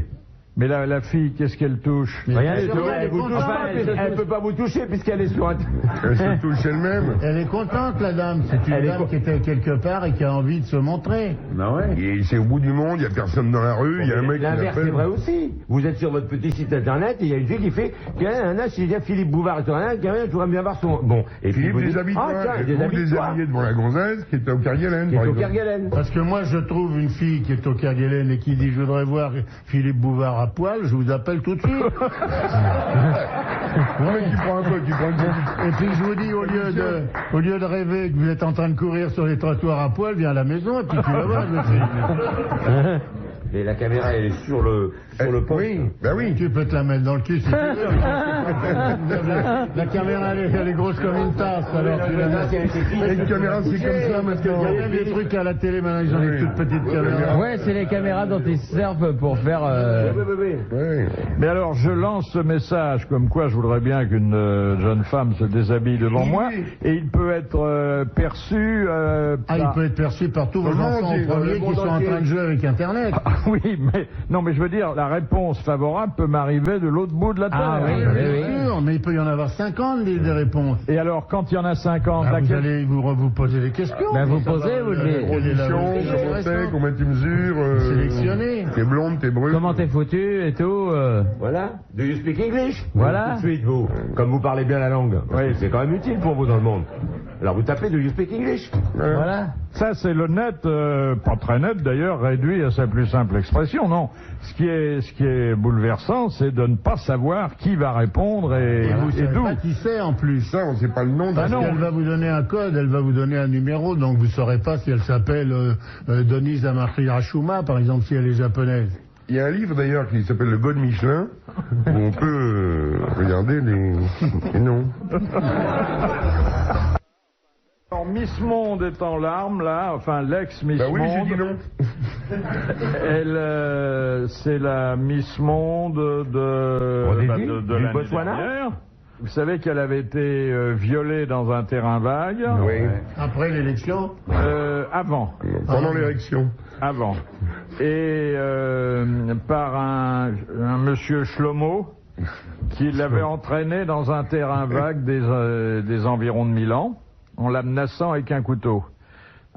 Speaker 1: Mais la fille, qu'est-ce qu'elle touche?
Speaker 6: Rien du tout.
Speaker 5: elle est contente.
Speaker 6: Elle ne peut pas vous toucher puisqu'elle est sur Internet.
Speaker 3: Elle se touche elle-même.
Speaker 5: Elle est contente, la dame. C'est une dame qui était quelque part et qui a envie de se montrer.
Speaker 6: Ben ouais.
Speaker 3: Et c'est au bout du monde, il n'y a personne dans la rue, il y a un mec qui
Speaker 6: L'inverse c'est
Speaker 3: l'appelle.
Speaker 6: vrai aussi. Vous êtes sur votre petit site internet et il y a une fille qui fait un âge, il y a Philippe Bouvard sur un âge, tu voudrais bien voir son. Bon, et puis
Speaker 3: Philippe
Speaker 6: vous dites,
Speaker 3: déshabille-toi.
Speaker 6: tiens,
Speaker 3: Et vous déshabillez devant la gonzesse qui était au Kerguelen,
Speaker 6: qui
Speaker 3: par
Speaker 6: est au
Speaker 3: exemple.
Speaker 6: Kerguelen.
Speaker 5: Parce que moi, je trouve une fille qui est au Kerguelen et qui dit je voudrais voir Philippe Bouvard à poil, je vous appelle tout de suite.
Speaker 3: Ouais, tu prends un peu, tu prends une petite.
Speaker 5: Et puis je vous dis, au lieu de rêver que vous êtes en train de courir sur les trottoirs à poil, viens à la maison et puis tu vas voir.
Speaker 6: Et la caméra elle est sur le poste.
Speaker 3: Oui, ben oui.
Speaker 5: Tu peux te la mettre dans le cul si tu veux. La caméra elle est grosse comme une tasse. Alors tu la mets.
Speaker 3: Et une caméra c'est comme ça maintenant.
Speaker 5: Il y a même des trucs à la télé maintenant, ils ont des toutes petites caméras.
Speaker 7: Ouais, c'est les caméras dont ils se servent pour faire.
Speaker 3: Oui.
Speaker 1: Mais alors, je lance ce message comme quoi je voudrais bien qu'une jeune femme se déshabille devant moi, et il peut être perçu
Speaker 5: Il peut être perçu par tous vos enfants au premier qui sont en train de jouer avec Internet.
Speaker 1: Oui, mais je veux dire, la réponse favorable peut m'arriver de l'autre bout de la Terre.
Speaker 7: Ah oui,
Speaker 5: Bien sûr, mais il peut y en avoir 50 des réponses.
Speaker 1: Et alors, quand il y en a 50,
Speaker 5: Vous
Speaker 1: laquelle...
Speaker 5: allez vous poser des questions.
Speaker 7: Ben, vous posez, vous le dites.
Speaker 3: Conditions, comment t'es, combien tu mesures.
Speaker 5: Sélectionner.
Speaker 3: T'es blonde, t'es brune.
Speaker 7: Comment t'es foutu et tout.
Speaker 6: Voilà. Do you speak English?
Speaker 7: Voilà.
Speaker 6: Tout de suite, vous. Comme vous parlez bien la langue. Oui, c'est quand même utile pour vous dans le monde. Alors vous tapez Do you speak English?
Speaker 7: Voilà.
Speaker 1: Ça, c'est le net, pas très net d'ailleurs, réduit à sa plus simple expression, non. Ce qui est bouleversant, c'est de ne pas savoir qui va répondre et
Speaker 5: Vous savez
Speaker 1: d'où.
Speaker 5: pas qui c'est en plus.
Speaker 3: Ça, on sait pas le nom.
Speaker 5: Parce qu'elle va vous donner un code, elle va vous donner un numéro, donc vous ne saurez pas si elle s'appelle Denise Amarashuma, par exemple, si elle est japonaise.
Speaker 3: Il y a un livre d'ailleurs qui s'appelle Le God Michelin, où on peut regarder les noms.
Speaker 1: Alors, Miss Monde est en larmes, là, enfin l'ex-Miss
Speaker 3: Bah oui, j'ai
Speaker 1: Monde.
Speaker 3: dit non.
Speaker 1: Elle, c'est la Miss Monde de
Speaker 6: du
Speaker 1: l'année
Speaker 6: Botswana.
Speaker 1: dernière. Vous savez qu'elle avait été violée dans un terrain vague.
Speaker 3: Oui.
Speaker 5: Après l'élection,
Speaker 1: Avant.
Speaker 3: Pendant l'érection.
Speaker 1: Avant. Et par un monsieur Shlomo qui l'avait entraîné dans un terrain vague des environs de Milan en la menaçant avec un couteau.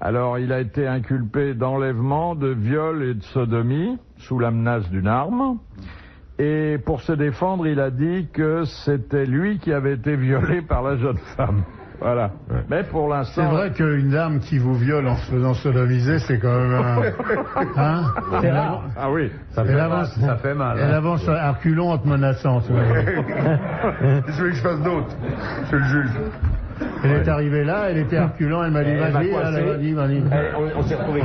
Speaker 1: Alors il a été inculpé d'enlèvement, de viol et de sodomie sous la menace d'une arme. Et pour se défendre, il a dit que c'était lui qui avait été violé par la jeune femme. Voilà. Ouais. Mais pour l'instant...
Speaker 5: c'est vrai qu'une dame qui vous viole en se faisant sodomiser, c'est quand même un... Hein,
Speaker 6: C'est rare.
Speaker 1: Ah oui.
Speaker 2: Ça fait mal.
Speaker 5: Elle avance à reculons en te menaçant.
Speaker 3: Je veux que je fasse d'autres. Je le juge.
Speaker 5: Elle est arrivée là, elle était à reculons, elle m'a dit vas-y, vas-y.
Speaker 6: On s'est retrouvé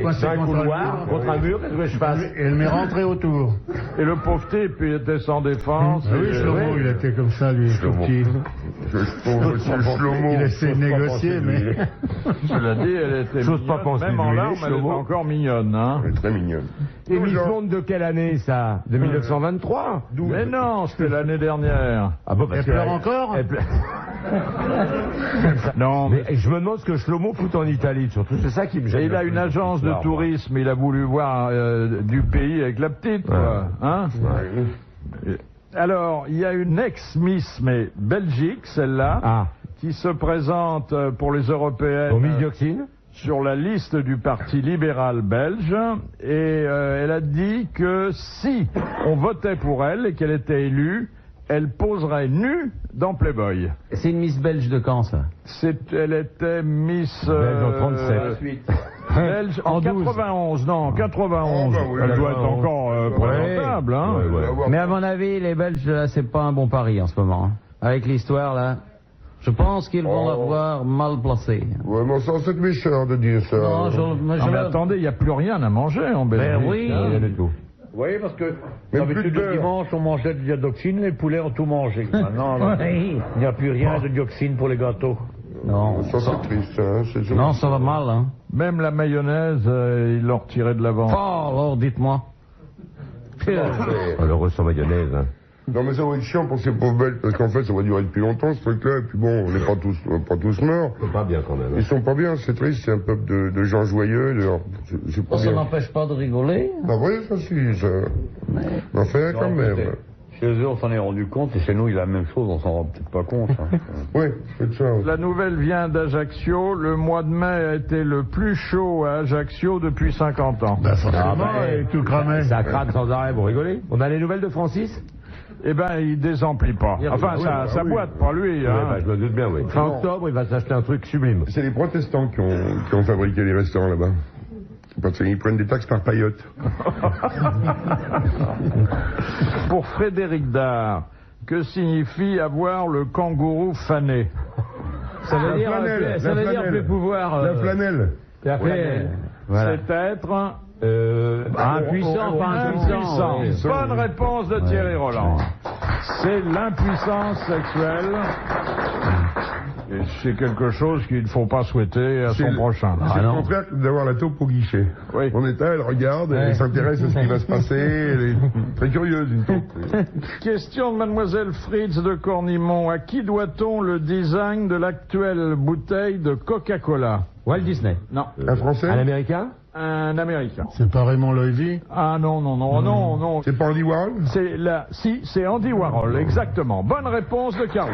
Speaker 6: coincé dans un couloir, contre un mur, qu'est-ce que je fasse?
Speaker 5: Elle m'est rentrée autour.
Speaker 1: Et le pauvre type, il était sans défense.
Speaker 5: Oui, Shlomo, il était comme ça, lui, tout petit.
Speaker 3: Shlomo.
Speaker 5: Il essaie de négocier, mais...
Speaker 1: Cela dit, elle était mignonne, même en larmes, elle était encore mignonne. Hein.
Speaker 3: Elle est très mignonne.
Speaker 6: Et Miss Monde de quelle année, ça? De 1923?
Speaker 1: Mais non, c'était l'année dernière.
Speaker 6: Ah bon, parce
Speaker 5: Elle pleure encore?
Speaker 1: Non,
Speaker 6: mais je me demande ce que Shlomo fout en Italie, surtout, c'est ça qui me gêne.
Speaker 1: il a une agence de tourisme, il a voulu voir du pays avec la petite, quoi. Hein? Alors, il y a une ex-Miss, mais Belgique, celle-là, qui se présente pour les européennes sur la liste du Parti libéral belge, et elle a dit que si on votait pour elle et qu'elle était élue, elle poserait nue dans Playboy.
Speaker 7: C'est une Miss belge de quand, ça?
Speaker 1: Elle était Miss...
Speaker 6: belge en 37.
Speaker 1: Belge en 91, non, en 91.
Speaker 3: Oh, bah oui,
Speaker 1: elle doit être encore présentable, hein.
Speaker 7: Mais à mon avis, les Belges, là, c'est pas un bon pari en ce moment. Hein. Avec l'histoire, là, je pense qu'ils vont l'avoir mal placée.
Speaker 3: Ouais, mais ça, c'est méchant de dire ça.
Speaker 7: Non,
Speaker 1: mais attendez, il n'y a plus rien à manger en Belgique.
Speaker 7: Ben oui.
Speaker 6: Rien du tout.
Speaker 2: Oui, parce que
Speaker 3: Même
Speaker 2: d'habitude
Speaker 3: plus de
Speaker 2: le dimanche, on mangeait de la dioxine, les poulets ont tout mangé. Maintenant, il n'y a plus rien de dioxine pour les gâteaux.
Speaker 7: Non,
Speaker 3: ça c'est triste. Hein,
Speaker 7: non, ça va mal. Hein.
Speaker 1: Même la mayonnaise, ils l'ont retirée de la vente.
Speaker 7: Oh, alors dites-moi.
Speaker 4: L'heureux sans mayonnaise. Hein.
Speaker 3: Non mais ça va être chiant pour ces pauvres bêtes, parce qu'en fait ça va durer depuis longtemps ce truc-là, et puis bon, on n'est pas tous morts.
Speaker 4: Ils sont pas bien quand même.
Speaker 3: Ils sont pas bien, c'est triste, c'est un peuple de gens joyeux, c'est pas
Speaker 7: ça n'empêche pas de rigoler.
Speaker 3: Ah oui, ça si, ça... Mais enfin quand même.
Speaker 2: Chez eux, on s'en est rendu compte, et chez nous, il y a la même chose, on s'en rend peut-être pas compte. Hein.
Speaker 3: Oui, c'est ça.
Speaker 1: La nouvelle vient d'Ajaccio. Le mois de mai a été le plus chaud à Ajaccio depuis 50 ans.
Speaker 5: Ben forcément, et tout cramé.
Speaker 4: Ça crade sans arrêt, vous rigolez. On a les nouvelles de Francis?
Speaker 1: Eh ben, il désemplit pas. Enfin, ça boite, pas lui. Hein.
Speaker 4: Ouais, je me doute bien, oui. Fin octobre, il va s'acheter un truc sublime.
Speaker 3: C'est les protestants qui ont fabriqué les restaurants là-bas. Parce qu'ils prennent des taxes par paillotte.
Speaker 1: Pour Frédéric Dard, que signifie avoir le kangourou fané?
Speaker 6: Ça veut dire plus pouvoir.
Speaker 3: La flanelle.
Speaker 1: Voilà. C'est être...
Speaker 6: impuissant, pas impuissant.
Speaker 1: Oui. Bonne réponse de Thierry Roland. C'est l'impuissance sexuelle. Et c'est quelque chose qu'il ne faut pas souhaiter à son prochain.
Speaker 3: C'est le contraire d'avoir la taupe au guichet.
Speaker 1: Oui.
Speaker 3: On est là, elle regarde, elle s'intéresse à ce qui va se passer, elle est très curieuse, une taupe.
Speaker 1: Question de mademoiselle Fritz de Cornimont. À qui doit-on le design de l'actuelle bouteille de Coca-Cola?
Speaker 6: Walt Disney.
Speaker 1: Non.
Speaker 3: Un Français?
Speaker 4: Un Américain?
Speaker 1: Un Américain.
Speaker 5: C'est pas Raymond Loewy?
Speaker 1: Ah non.
Speaker 3: C'est pas Andy Warhol?
Speaker 1: C'est Andy Warhol, exactement. Bonne réponse de Carlos.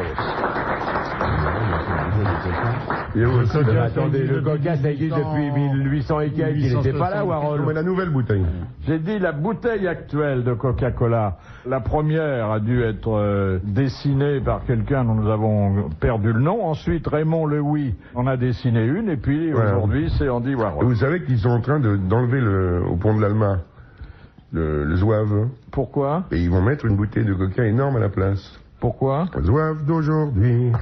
Speaker 4: Attendez, le Coca, ça existe depuis 1800 et quelques, il n'était pas là, Warhol.
Speaker 3: Mais la nouvelle bouteille.
Speaker 1: J'ai dit la bouteille actuelle de Coca-Cola. La première a dû être dessinée par quelqu'un dont nous avons perdu le nom. Ensuite, Raymond Loewy en a dessiné une. Et puis, aujourd'hui, c'est Andy Warhol.
Speaker 3: Et vous savez qu'ils sont en train d'enlever au pont de l'Alma le zouave.
Speaker 1: Pourquoi?
Speaker 3: Et ils vont mettre une bouteille de Coca énorme à la place.
Speaker 1: Pourquoi?
Speaker 3: Zouave d'aujourd'hui.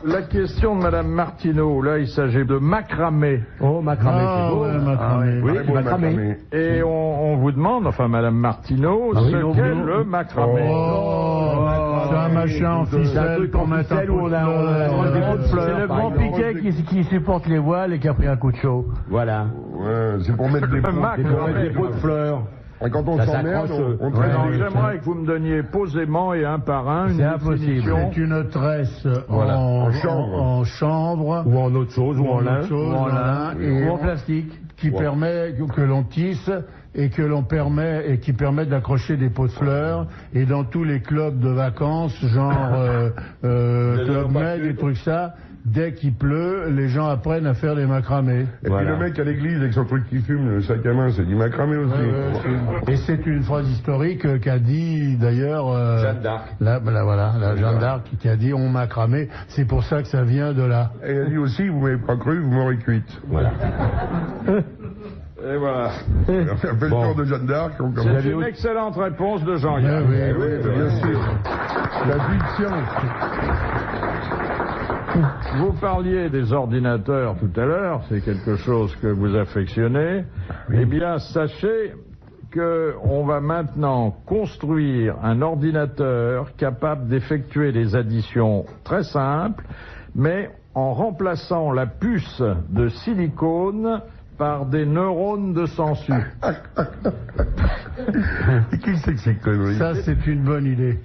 Speaker 1: La question de Madame Martineau, là, il s'agit de macramé.
Speaker 6: Oh, macramé, c'est beau.
Speaker 5: Ouais, macramé.
Speaker 1: Oui,
Speaker 3: macramé.
Speaker 1: Et on vous demande, enfin, Madame Martineau, ce qu'est le macramé.
Speaker 5: C'est un machin en ficelle pour mettre un pot de fleurs.
Speaker 6: C'est le grand piquet qui supporte les voiles et qui a pris un coup de chaud. Voilà.
Speaker 3: Ouais, c'est pour mettre des
Speaker 4: pots de fleurs.
Speaker 3: Et quand on s'emmerde, on traîne.
Speaker 1: J'aimerais que vous me donniez posément et un par un une définition.
Speaker 5: C'est une tresse en chanvre.
Speaker 4: Ou en autre chose, ou en lin.
Speaker 5: Ou en plastique. Qui permet que l'on tisse et qui permet d'accrocher des pots de fleurs. Et dans tous les clubs de vacances, genre Club Med, des trucs ça, dès qu'il pleut, les gens apprennent à faire des macramés.
Speaker 3: Et puis le mec à l'église avec son truc qui fume, le sac à main, c'est du macramé aussi.
Speaker 5: Et c'est une phrase historique qu'a dit d'ailleurs
Speaker 4: Jeanne d'Arc.
Speaker 5: La Jeanne d'Arc qui a dit on macramé. C'est pour ça que ça vient de là.
Speaker 3: Et elle a dit aussi, vous m'avez pas cru, vous m'aurez cuite.
Speaker 4: Voilà.
Speaker 1: Et voilà.
Speaker 3: On fait le tour de Jeanne d'Arc.
Speaker 1: C'est une excellente réponse de Jean-Yann.
Speaker 3: Oui, bien sûr. La diction.
Speaker 1: Vous parliez des ordinateurs tout à l'heure, c'est quelque chose que vous affectionnez. Eh bien, sachez qu'on va maintenant construire un ordinateur capable d'effectuer des additions très simples, mais en remplaçant la puce de silicone par des neurones de sangsue.
Speaker 3: Qui c'est que ces conneries?
Speaker 5: Ça, c'est une bonne idée.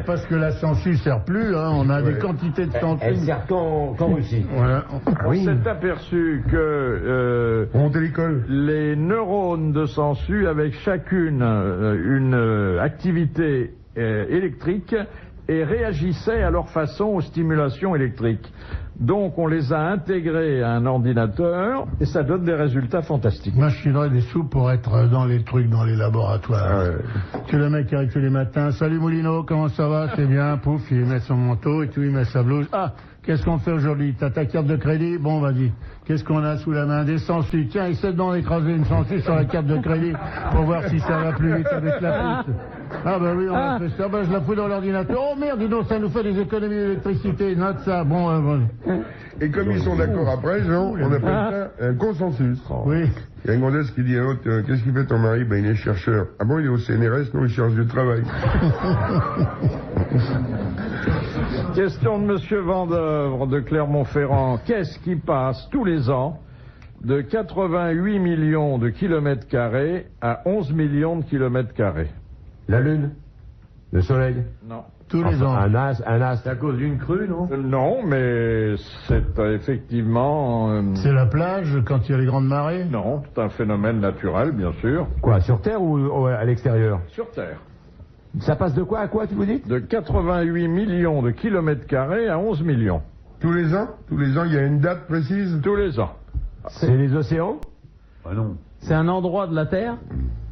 Speaker 5: Parce que la sangsue sert plus, hein. On a des quantités de sangsue.
Speaker 4: Elle sert qu'en Russie.
Speaker 5: Voilà.
Speaker 1: On s'est aperçu que les neurones de sangsue, avec chacune une activité électrique, et réagissaient à leur façon aux stimulations électriques. Donc on les a intégrés à un ordinateur et ça donne des résultats fantastiques.
Speaker 5: Moi je filerais des sous pour être dans les trucs, dans les laboratoires. C'est le mec qui arrive tous les matins. Salut Moulineau, comment ça va? C'est bien, pouf, il met son manteau et tout, il met sa blouse. Ah, qu'est-ce qu'on fait aujourd'hui? T'as ta carte de crédit? Bon, vas-y. Qu'est-ce qu'on a sous la main? Des sangsues. Tiens, essaie donc d'écraser une sangsue sur la carte de crédit pour voir si ça va plus vite avec la pousse. Ah bah oui, on a fait ça. Je la fous dans l'ordinateur. Oh merde, dis donc, ça nous fait des économies d'électricité. Note ça. Bon.
Speaker 3: Et comme ils sont d'accord après, Jean, on appelle ça un consensus.
Speaker 5: Oui.
Speaker 3: Il y a une gonzesse qui dit à l'autre, qu'est-ce qu'il fait ton mari? Ben il est chercheur. Ah bon, il est au CNRS? Non, il cherche du travail.
Speaker 1: Question de Monsieur Vendeuvre de Clermont-Ferrand. Qu'est-ce qui passe tous les ans de 88 millions de kilomètres carrés à 11 millions de kilomètres carrés?
Speaker 6: La Lune? Le Soleil?
Speaker 1: Non.
Speaker 5: Tous les ans.
Speaker 6: Un as.
Speaker 2: C'est à cause d'une crue, non?
Speaker 1: Non, mais c'est effectivement...
Speaker 5: C'est la plage quand il y a les grandes marées?
Speaker 1: Non, c'est un phénomène naturel, bien sûr.
Speaker 6: Quoi, sur Terre ou à l'extérieur?
Speaker 1: Sur Terre.
Speaker 6: Ça passe de quoi à quoi, tu vous dites?
Speaker 1: De 88 millions de kilomètres carrés à 11 millions.
Speaker 3: Tous les ans? Tous les ans, il y a une date précise?
Speaker 1: Tous les ans.
Speaker 6: C'est les océans?
Speaker 2: Ah non.
Speaker 7: C'est un endroit de la Terre?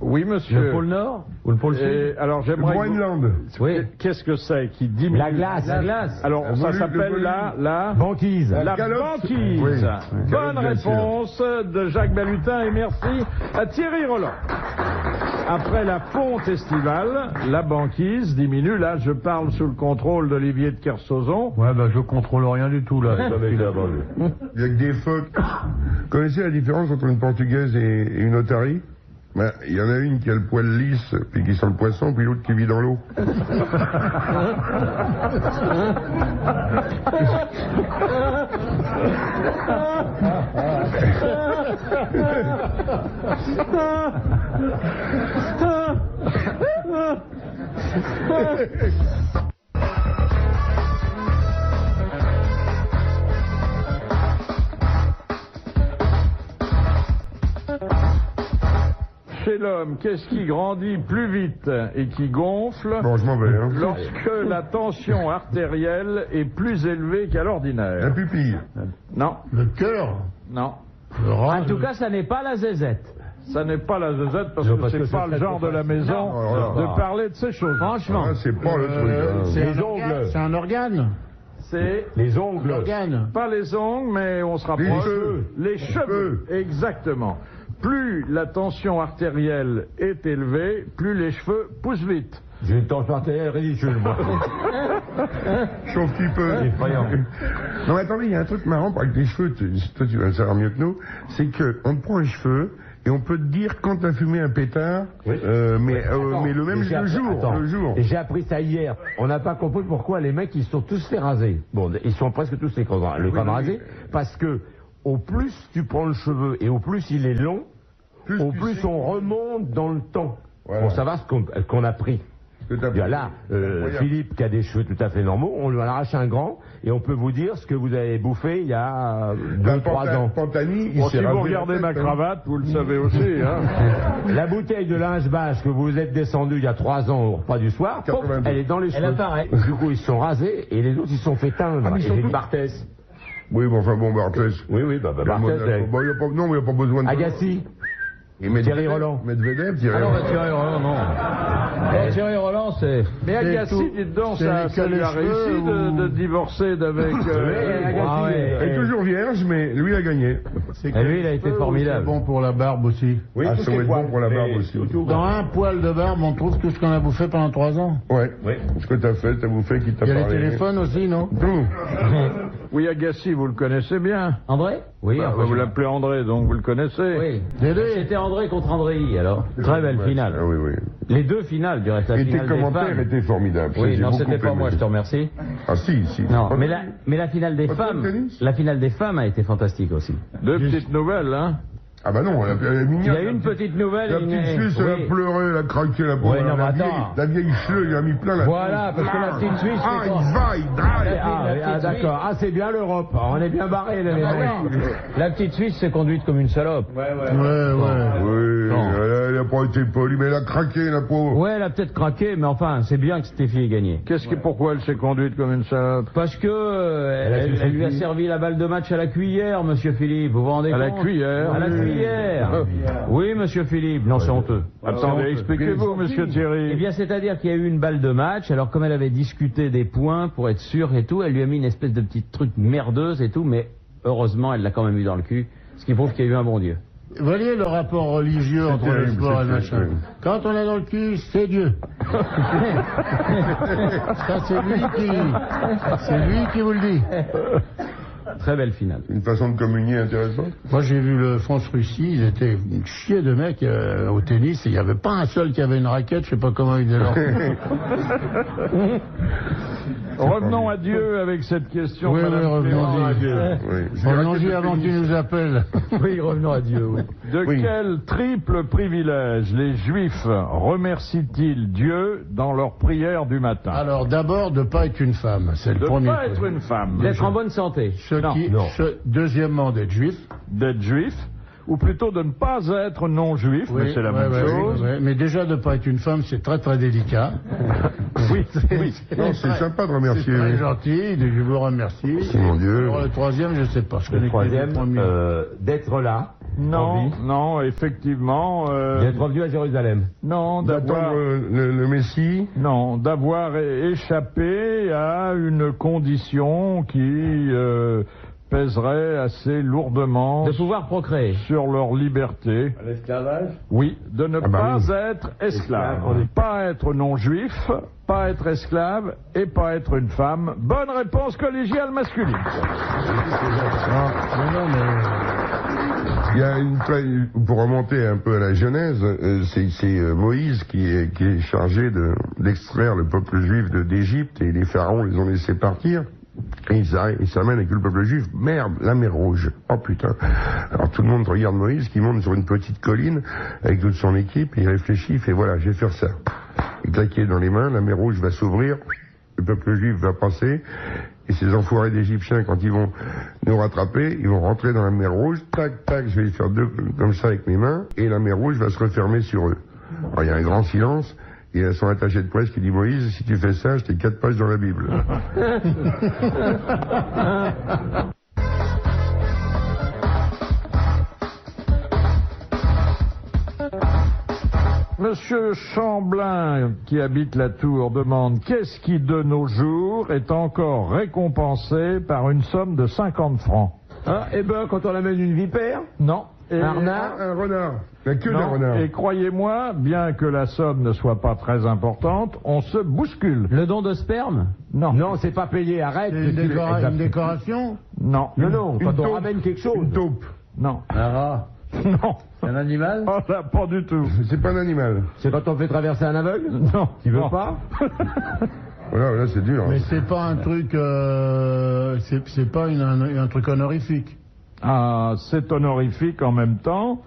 Speaker 1: Oui, monsieur.
Speaker 7: Le pôle Nord? Ou le pôle Sud?
Speaker 1: Alors,
Speaker 3: Le
Speaker 1: j'aimerais...
Speaker 3: Groenland.
Speaker 7: Oui.
Speaker 1: Qu'est-ce que c'est qui diminue?
Speaker 6: La glace.
Speaker 7: La glace.
Speaker 1: Alors,
Speaker 3: Le
Speaker 1: ça
Speaker 3: volume,
Speaker 1: s'appelle
Speaker 3: le volume.
Speaker 1: la...
Speaker 6: Banquise.
Speaker 1: La
Speaker 3: calotte.
Speaker 1: banquise.
Speaker 3: Oui.
Speaker 1: Bonne
Speaker 3: Calotte, bien sûr.
Speaker 1: réponse de Jacques Balutin et merci à Thierry Roland. Après la fonte estivale, la banquise diminue. Là, je parle sous le contrôle d'Olivier de Kersauzon.
Speaker 2: Ouais, je contrôle rien du tout, là.
Speaker 3: Il y a que des phoques. Vous connaissez la différence entre une portugaise et une otarie? Il y en a une qui a le poil lisse, puis qui sent le poisson, puis l'autre qui vit dans l'eau.
Speaker 1: Chez l'homme, qu'est-ce qui grandit plus vite et qui gonfle
Speaker 3: Bon, je m'en vais, hein.
Speaker 1: lorsque la tension artérielle est plus élevée qu'à
Speaker 3: La
Speaker 1: l'ordinaire?
Speaker 3: pupille.
Speaker 1: Non,
Speaker 5: Le cœur.
Speaker 1: Non,
Speaker 5: Le rat.
Speaker 7: En tout cas, ça n'est pas la zézette.
Speaker 1: ça n'est pas la zézette parce
Speaker 6: Non,
Speaker 1: que
Speaker 6: parce
Speaker 1: c'est
Speaker 6: que
Speaker 1: pas
Speaker 6: c'est
Speaker 1: le
Speaker 6: très
Speaker 1: genre de la maison
Speaker 3: Non.
Speaker 1: de parler de ces choses.
Speaker 7: Franchement.
Speaker 3: Ah, c'est pas le truc. hein.
Speaker 5: C'est
Speaker 6: Les
Speaker 5: un
Speaker 6: ongles.
Speaker 5: organe. C'est un organe.
Speaker 1: C'est
Speaker 6: Les ongles.
Speaker 5: L'organe.
Speaker 1: pas les ongles, mais on se rapproche.
Speaker 3: cheveux.
Speaker 1: Les cheveux, exactement. Plus la tension artérielle est élevée, plus les cheveux poussent vite.
Speaker 6: J'ai une tension artérielle ridicule, moi.
Speaker 3: Sauf qu'il peut.
Speaker 6: Effrayant.
Speaker 3: Non, mais attendez, il y a un truc marrant avec les cheveux, toi tu vas le savoir mieux que nous, c'est qu'on te prend les cheveux et on peut te dire quand t'as fumé un pétard,
Speaker 6: Oui.
Speaker 3: mais le même le jour.
Speaker 6: Et j'ai appris ça hier. On n'a pas compris pourquoi les mecs ils sont tous fait raser. Bon, ils sont presque tous les crânes rasés, parce que au plus tu prends le cheveu et au plus il est long, au plus on remonte dans le temps
Speaker 3: Voilà.
Speaker 6: pour savoir ce qu'on a pris. Là, Philippe qui a des cheveux tout à fait normaux, on lui arrache un grand et on peut vous dire ce que vous avez bouffé il y a 2-3 ans.
Speaker 3: Pantani, il
Speaker 1: Bon,
Speaker 3: s'est
Speaker 1: si vous
Speaker 3: rasé
Speaker 1: regardez
Speaker 3: la
Speaker 1: ma
Speaker 3: tête, hein.
Speaker 1: cravate, vous le savez aussi. Hein.
Speaker 6: La bouteille de linge bâche que vous êtes descendu il y a 3 ans au repas du soir,
Speaker 3: 82.
Speaker 6: elle est dans les cheveux.
Speaker 7: Elle apparaît.
Speaker 6: Du coup, ils se sont rasés et les autres, ils se sont fait teindre.
Speaker 3: Ah, mais ils
Speaker 6: et
Speaker 3: sont
Speaker 6: j'ai
Speaker 3: tous-
Speaker 6: Barthès.
Speaker 3: Oui, bon, enfin bon, Barthès.
Speaker 6: Oui, Barthès.
Speaker 3: Bon, il y a pas, non, mais il n'y a pas besoin de...
Speaker 6: Agassi.
Speaker 3: Et Medvedev,
Speaker 6: Thierry Roland.
Speaker 3: Medvedev, Thierry
Speaker 7: Ah non,
Speaker 3: Roland.
Speaker 7: Thierry Roland, non. Thierry Roland, c'est...
Speaker 1: Mais Agassi,
Speaker 5: tout.
Speaker 1: dites donc,
Speaker 5: C'est
Speaker 1: ça
Speaker 5: les
Speaker 1: lui a
Speaker 5: cheveux
Speaker 1: réussi
Speaker 5: ou-
Speaker 1: de divorcer d'avec...
Speaker 6: Ah ouais.
Speaker 3: Il est toujours vierge, mais lui a gagné.
Speaker 7: Et lui, il a été
Speaker 5: C'est
Speaker 7: formidable.
Speaker 5: bon pour la barbe aussi.
Speaker 6: Oui,
Speaker 3: Ah,
Speaker 6: tous
Speaker 3: ça
Speaker 6: les
Speaker 3: va être
Speaker 6: poils.
Speaker 3: bon pour la barbe
Speaker 6: Mais
Speaker 3: aussi.
Speaker 6: surtout-
Speaker 5: Dans un poil de barbe, on trouve tout ce qu'on a bouffé pendant 3 ans.
Speaker 3: Ouais.
Speaker 6: Oui.
Speaker 3: Ce que t'as fait, t'as bouffé, qui t'a
Speaker 5: Il y a les
Speaker 3: parlé.
Speaker 5: téléphones aussi, non?
Speaker 3: Tout.
Speaker 1: Oui, Agassi, vous le connaissez bien.
Speaker 7: André? Oui,
Speaker 1: Bah,
Speaker 7: enfin,
Speaker 1: vous l'appelez André, donc vous le connaissez.
Speaker 7: Oui.
Speaker 5: Dédé.
Speaker 7: C'était André contre Andréi, alors. Très belle
Speaker 3: Ouais,
Speaker 7: finale.
Speaker 3: ah oui, oui.
Speaker 7: Les deux finales, du reste, la
Speaker 3: Et tes
Speaker 7: finale des
Speaker 3: commentaires
Speaker 7: femmes.
Speaker 3: étaient formidables.
Speaker 7: Oui,
Speaker 3: J'ai
Speaker 7: non,
Speaker 3: beaucoup
Speaker 7: c'était pas
Speaker 3: aimé.
Speaker 7: moi, je te remercie.
Speaker 3: Ah si, si.
Speaker 7: Non,
Speaker 3: Pas
Speaker 7: mais
Speaker 3: de-
Speaker 7: la finale des
Speaker 3: Pas de
Speaker 7: femmes,
Speaker 3: tennis
Speaker 7: la finale des femmes a été fantastique aussi.
Speaker 1: Deux petites nouvelles, hein.
Speaker 3: Ah bah non, elle est mignonne.
Speaker 7: Il y a une petite nouvelle.
Speaker 3: La
Speaker 7: et une-
Speaker 3: petite Suisse, elle
Speaker 7: oui.
Speaker 3: a pleuré, elle a craqué la pauvre.
Speaker 7: Ouais, non, mais
Speaker 3: la, vieille,
Speaker 7: attends.
Speaker 3: la vieille cheveux, il a mis plein la
Speaker 7: Voilà, parce que la petite Suisse,
Speaker 3: Ah,
Speaker 7: c'est quoi
Speaker 3: il va, il draille.
Speaker 6: Ah, d'accord. Ah, c'est bien l'Europe. On est bien barrés, les mecs.
Speaker 7: La petite Suisse s'est conduite comme une salope.
Speaker 5: Ouais.
Speaker 3: Oui,
Speaker 7: Non.
Speaker 3: elle a pas été polie, mais elle a craqué, la pauvre.
Speaker 7: Ouais, elle a peut-être craqué, mais enfin, c'est bien que Stéphie ait gagné.
Speaker 1: Pourquoi elle s'est conduite comme une salope?
Speaker 7: Parce que elle lui a servi la balle de match à la cuillère, monsieur Philippe. Vous vous rendez
Speaker 1: À
Speaker 7: compte?
Speaker 1: la cuillère?
Speaker 7: À la cuillère. Oui, monsieur Philippe. Non, c'est honteux.
Speaker 1: Attendez, expliquez-vous, monsieur
Speaker 7: Eh
Speaker 1: Thierry.
Speaker 7: bien, c'est-à-dire qu'il y a eu une balle de match, alors comme elle avait discuté des points pour être sûre et tout, elle lui a mis une espèce de petite truc merdeuse et tout, mais heureusement, elle l'a quand même eu dans le cul, ce qui prouve qu'il y a eu un bon Dieu.
Speaker 5: Vous voyez le rapport religieux entre le sport et le machin. Quand on est dans le cul, c'est Dieu. Ça, c'est lui qui vous le dit.
Speaker 7: Très belle finale.
Speaker 3: Une façon de communier intéressante.
Speaker 5: Moi, j'ai vu le France-Russie, ils étaient une chier de mecs au tennis, et il n'y avait pas un seul qui avait une raquette, je sais pas comment ils leur...
Speaker 1: Revenons à Dieu avec cette question.
Speaker 5: Oui, revenons-y. Revenons-y avant qu'il nous appelle.
Speaker 7: Oui, revenons à Dieu, oui.
Speaker 1: De quel triple privilège les Juifs remercient-ils Dieu dans leur prière du matin?
Speaker 5: Alors, d'abord, de ne pas être une femme, c'est le premier.
Speaker 1: De ne pas être une femme.
Speaker 7: D'être en bonne santé.
Speaker 5: Deuxièmement, d'être juif.
Speaker 1: D'être juif. Ou plutôt de ne pas être non-juif, mais c'est la même chose.
Speaker 5: Oui. Mais déjà, de ne pas être une femme, c'est très très délicat.
Speaker 1: Oui.
Speaker 3: Non, c'est sympa de remercier.
Speaker 5: C'est très gentil, je vous remercie.
Speaker 3: C'est mon Dieu.
Speaker 5: Alors, le troisième, je ne sais pas.
Speaker 4: Le troisième, d'être là.
Speaker 1: Non, effectivement.
Speaker 4: D'être revenu à Jérusalem.
Speaker 1: Non,
Speaker 3: d'attendre le Messie.
Speaker 1: Non, d'avoir échappé à une condition qui pèserait assez lourdement.
Speaker 7: De pouvoir procréer.
Speaker 1: Sur leur liberté.
Speaker 2: L'esclavage?
Speaker 1: Oui, de ne pas être esclave. Pas être non-juif, pas être esclave et pas être une femme. Bonne réponse collégiale masculine.
Speaker 3: Il y a pour remonter un peu à la Genèse, c'est Moïse qui est chargé d'extraire le peuple juif d'Égypte, et les pharaons les ont laissés partir. Et ils s'amènent avec le peuple juif. Merde, la mer Rouge. Oh putain. Alors tout le monde regarde Moïse qui monte sur une petite colline avec toute son équipe, et il réfléchit, il fait voilà, je vais faire ça. Il claquait dans les mains, la mer Rouge va s'ouvrir, le peuple juif va passer, et ces enfoirés d'Égyptiens, quand ils vont nous rattraper, ils vont rentrer dans la mer Rouge, tac, tac, je vais faire deux comme ça avec mes mains, et la mer Rouge va se refermer sur eux. Alors il y a un grand silence. Il y a son attaché de presse qui dit Moïse, si tu fais ça, je t'ai 4 pages dans la Bible.
Speaker 1: Monsieur Chamblin, qui habite la Tour, demande qu'est-ce qui, de nos jours, est encore récompensé par une somme de 50 francs?
Speaker 6: Eh ben, quand on amène une vipère?
Speaker 1: Non.
Speaker 3: Un renard. La queue d'un renard.
Speaker 1: Et croyez-moi, bien que la somme ne soit pas très importante, on se bouscule.
Speaker 7: Le don de sperme?
Speaker 1: Non.
Speaker 6: Non, c'est pas payé, arrête.
Speaker 5: Une décoration?
Speaker 1: Non.
Speaker 6: Non, quand on ramène quelque chose.
Speaker 3: Une taupe.
Speaker 1: Non.
Speaker 2: Un rat.
Speaker 1: Non.
Speaker 2: C'est un animal?
Speaker 1: Oh là, pas du tout.
Speaker 3: C'est pas un animal.
Speaker 6: C'est quand on fait traverser un aveugle?
Speaker 1: Non.
Speaker 6: Tu veux pas?
Speaker 3: Voilà, c'est dur.
Speaker 5: Mais c'est pas un truc... c'est pas un truc honorifique.
Speaker 1: Ah, c'est honorifique en même temps.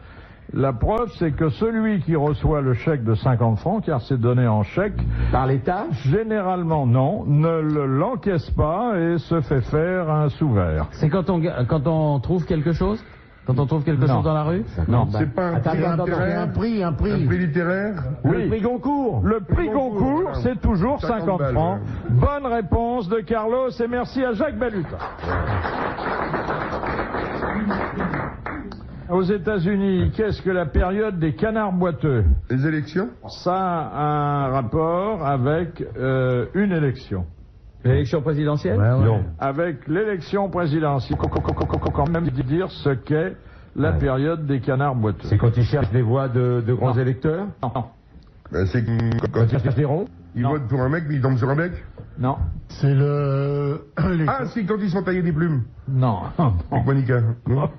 Speaker 1: La preuve, c'est que celui qui reçoit le chèque de 50 francs, car c'est donné en chèque...
Speaker 6: Par l'État?
Speaker 1: Généralement, non, ne l'encaisse pas et se fait faire un sous-verre.
Speaker 7: C'est quand on trouve quelque chose? Quand on trouve quelque chose dans la rue?
Speaker 1: Non.
Speaker 3: C'est pas un prix
Speaker 5: un prix
Speaker 3: littéraire?
Speaker 1: Oui.
Speaker 6: Le prix Goncourt?
Speaker 1: Le prix Goncourt, c'est toujours 50 francs. Bonne réponse de Carlos et merci à Jacques Balutin. Aux États-Unis, qu'est-ce que la période des canards boiteux?
Speaker 3: Les élections?
Speaker 1: Ça a un rapport avec une élection.
Speaker 7: L'élection présidentielle?
Speaker 1: Non. Avec l'élection présidentielle. Quand même dire ce qu'est la période des canards boiteux.
Speaker 4: C'est quand ils cherchent des voix de grands électeurs?
Speaker 1: Non.
Speaker 3: Ben, c'est
Speaker 4: Quand ils cherchent des ronds?
Speaker 3: Ils votent pour un mec, mais ils tombent sur un mec?
Speaker 1: Non.
Speaker 5: C'est
Speaker 3: Si, quand ils sont taillés des plumes.
Speaker 1: Non.
Speaker 3: Avec Monica. Non.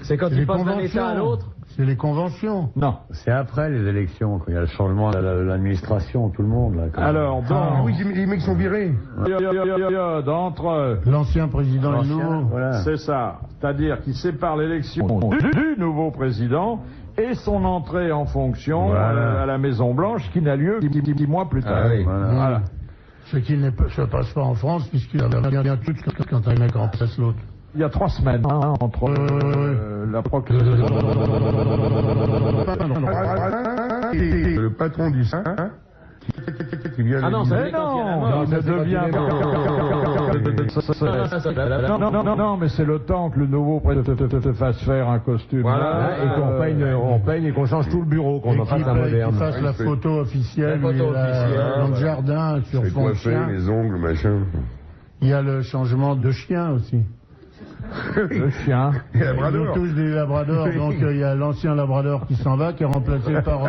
Speaker 7: C'est quand ils passent d'un État à l'autre?
Speaker 5: C'est les conventions.
Speaker 1: Non.
Speaker 2: C'est après les élections, quand il y a le changement de l'administration, tout le monde. Là,
Speaker 1: Alors, donc...
Speaker 3: Oui, les mecs sont virés.
Speaker 1: D'entre...
Speaker 5: L'ancien président et le nouveau.
Speaker 2: Voilà.
Speaker 1: C'est ça. C'est-à-dire qu'il sépare l'élection du nouveau président et son entrée en fonction à la Maison-Blanche qui n'a lieu que 10 mois plus tard.
Speaker 4: Ah oui.
Speaker 1: Voilà.
Speaker 5: Ce qui ne se passe pas en France, puisqu'il y a bien tout quand un mec remplace l'autre.
Speaker 1: Il y a 3 semaines entre la proclamation.
Speaker 3: Le patron du sein qui vient
Speaker 7: Ah non,
Speaker 3: l'éliminer.
Speaker 7: c'est quand il y a la mort.
Speaker 1: Non, mais c'est le temps que le nouveau président te fasse faire un costume.
Speaker 4: Voilà, et qu'on peigne et qu'on change tout le bureau, qu'on en fasse un moderne.
Speaker 5: Qu'il fasse la photo officielle, dans le jardin, sur
Speaker 3: C'est
Speaker 5: fond de
Speaker 3: coiffé,
Speaker 5: chien.
Speaker 3: les ongles, machin.
Speaker 5: Il y a le changement de chien aussi.
Speaker 1: Le chien.
Speaker 5: Ils ont tous des labradors, donc il y a l'ancien labrador qui s'en va, qui est remplacé par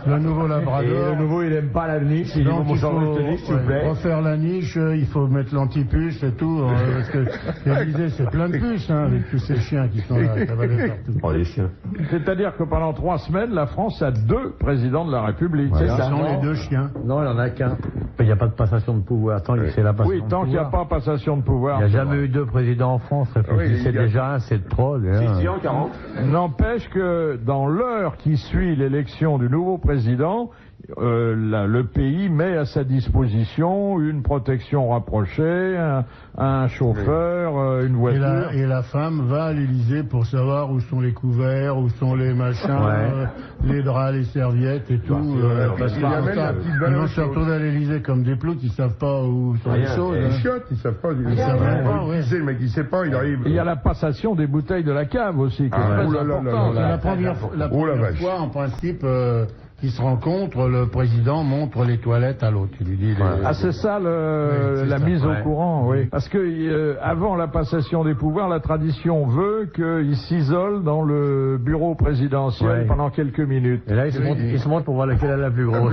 Speaker 5: le nouveau labrador.
Speaker 6: Et le nouveau, il aime pas la niche, il dit bon, s'il vous plaît.
Speaker 5: Pour faire la niche, il faut mettre l'antipuce et tout, parce que l'Élysée, c'est plein de puces, hein, avec tous ces chiens qui sont là, cavalés partout.
Speaker 6: Oh, les chiens.
Speaker 1: C'est-à-dire que pendant 3 semaines, la France a 2 présidents de la République.
Speaker 5: C'est ça. Ce sont les 2 chiens.
Speaker 2: Non, il n'y en a qu'un. Il n'y a pas de passation de pouvoir. Tant qu'il c'est la passation
Speaker 1: oui, tant qu'il n'y a pas passation de pouvoir.
Speaker 2: Il n'y a jamais eu 2 présidents en France. C'est déjà un, c'est trop.
Speaker 6: C'est en 40.
Speaker 1: N'empêche que dans l'heure qui suit l'élection du nouveau président, le pays met à sa disposition une protection rapprochée, un chauffeur, une voiture.
Speaker 5: Et la femme va à l'Élysée pour savoir où sont les couverts, où sont les machins, les draps, les serviettes et tout. Parce qu'ils vont se retrouver à l'Élysée comme des ploucs, ils savent pas où sont les choses.
Speaker 3: Les chiottes, ils savent pas. Ils savent pas. Le mec, il sait pas, il arrive.
Speaker 1: Il y a la passation des bouteilles de la cave aussi.
Speaker 5: C'est la première fois, en principe. Qui se rencontrent, le président montre les toilettes à l'autre. Il lui dit
Speaker 1: Ah, c'est ça la mise au courant, oui. Parce que avant la passation des pouvoirs, la tradition veut qu'il s'isole dans le bureau présidentiel pendant quelques minutes.
Speaker 2: Et là, il se montre pour voir laquelle est la plus grosse.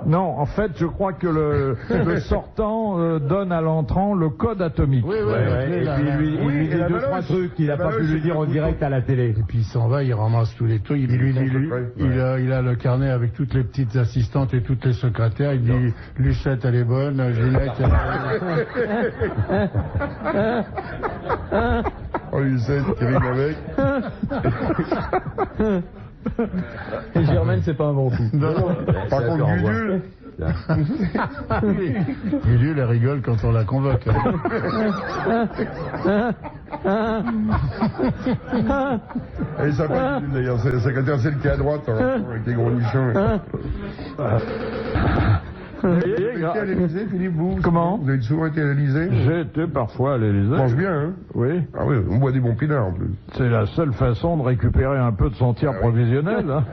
Speaker 1: Non, en fait, je crois que le sortant donne à l'entrant le code atomique.
Speaker 6: Oui, et puis il lui dit 2-3 trucs qu'il n'a pas pu lui dire en direct à la télé.
Speaker 5: Et puis il s'en va, il ramasse tous les trucs, il lui dit il a le carnet avec toutes les petites assistantes et toutes les secrétaires. Il dit Lucette, elle est bonne, Ginette, elle est bonne.
Speaker 3: Oh, Lucette, qui rime avec.
Speaker 6: Et Germaine, c'est pas un bon coup.
Speaker 3: Par contre, Gudule.
Speaker 5: Gudule, elle rigole quand on la convoque.
Speaker 3: Elle s'appelle Gudule d'ailleurs, c'est la secrétaire, celle qui est à droite, avec les gros nichons.
Speaker 1: Vous avez été
Speaker 3: à l'Élysée, Philippe, vous?
Speaker 1: Comment?
Speaker 3: Vous avez souvent été à l'Élysée?
Speaker 1: J'ai été parfois à l'Élysée.
Speaker 3: On mange bien, hein?
Speaker 1: Oui.
Speaker 3: Ah oui, on boit des bons pinards en plus.
Speaker 1: C'est la seule façon de récupérer un peu de son tir provisionnel. Hein.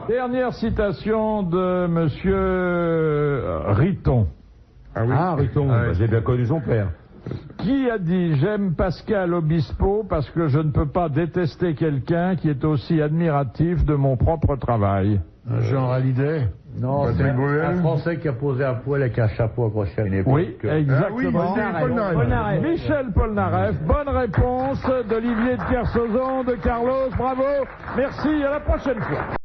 Speaker 1: Dernière citation de monsieur Riton.
Speaker 3: Ah oui?
Speaker 6: Ah, Riton, j'ai bien connu son père.
Speaker 1: Qui a dit « J'aime Pascal Obispo parce que je ne peux pas détester quelqu'un qui est aussi admiratif de mon propre travail ».
Speaker 5: Jean Hallyday?
Speaker 2: Non, c'est un Français qui a posé un poil avec un chapeau accroché à une épaule.
Speaker 1: Oui, exactement.
Speaker 3: Polnareff.
Speaker 1: Michel Polnareff. Bonne réponse d'Olivier de Kersauzon, de Carlos. Bravo. Merci, à la prochaine fois.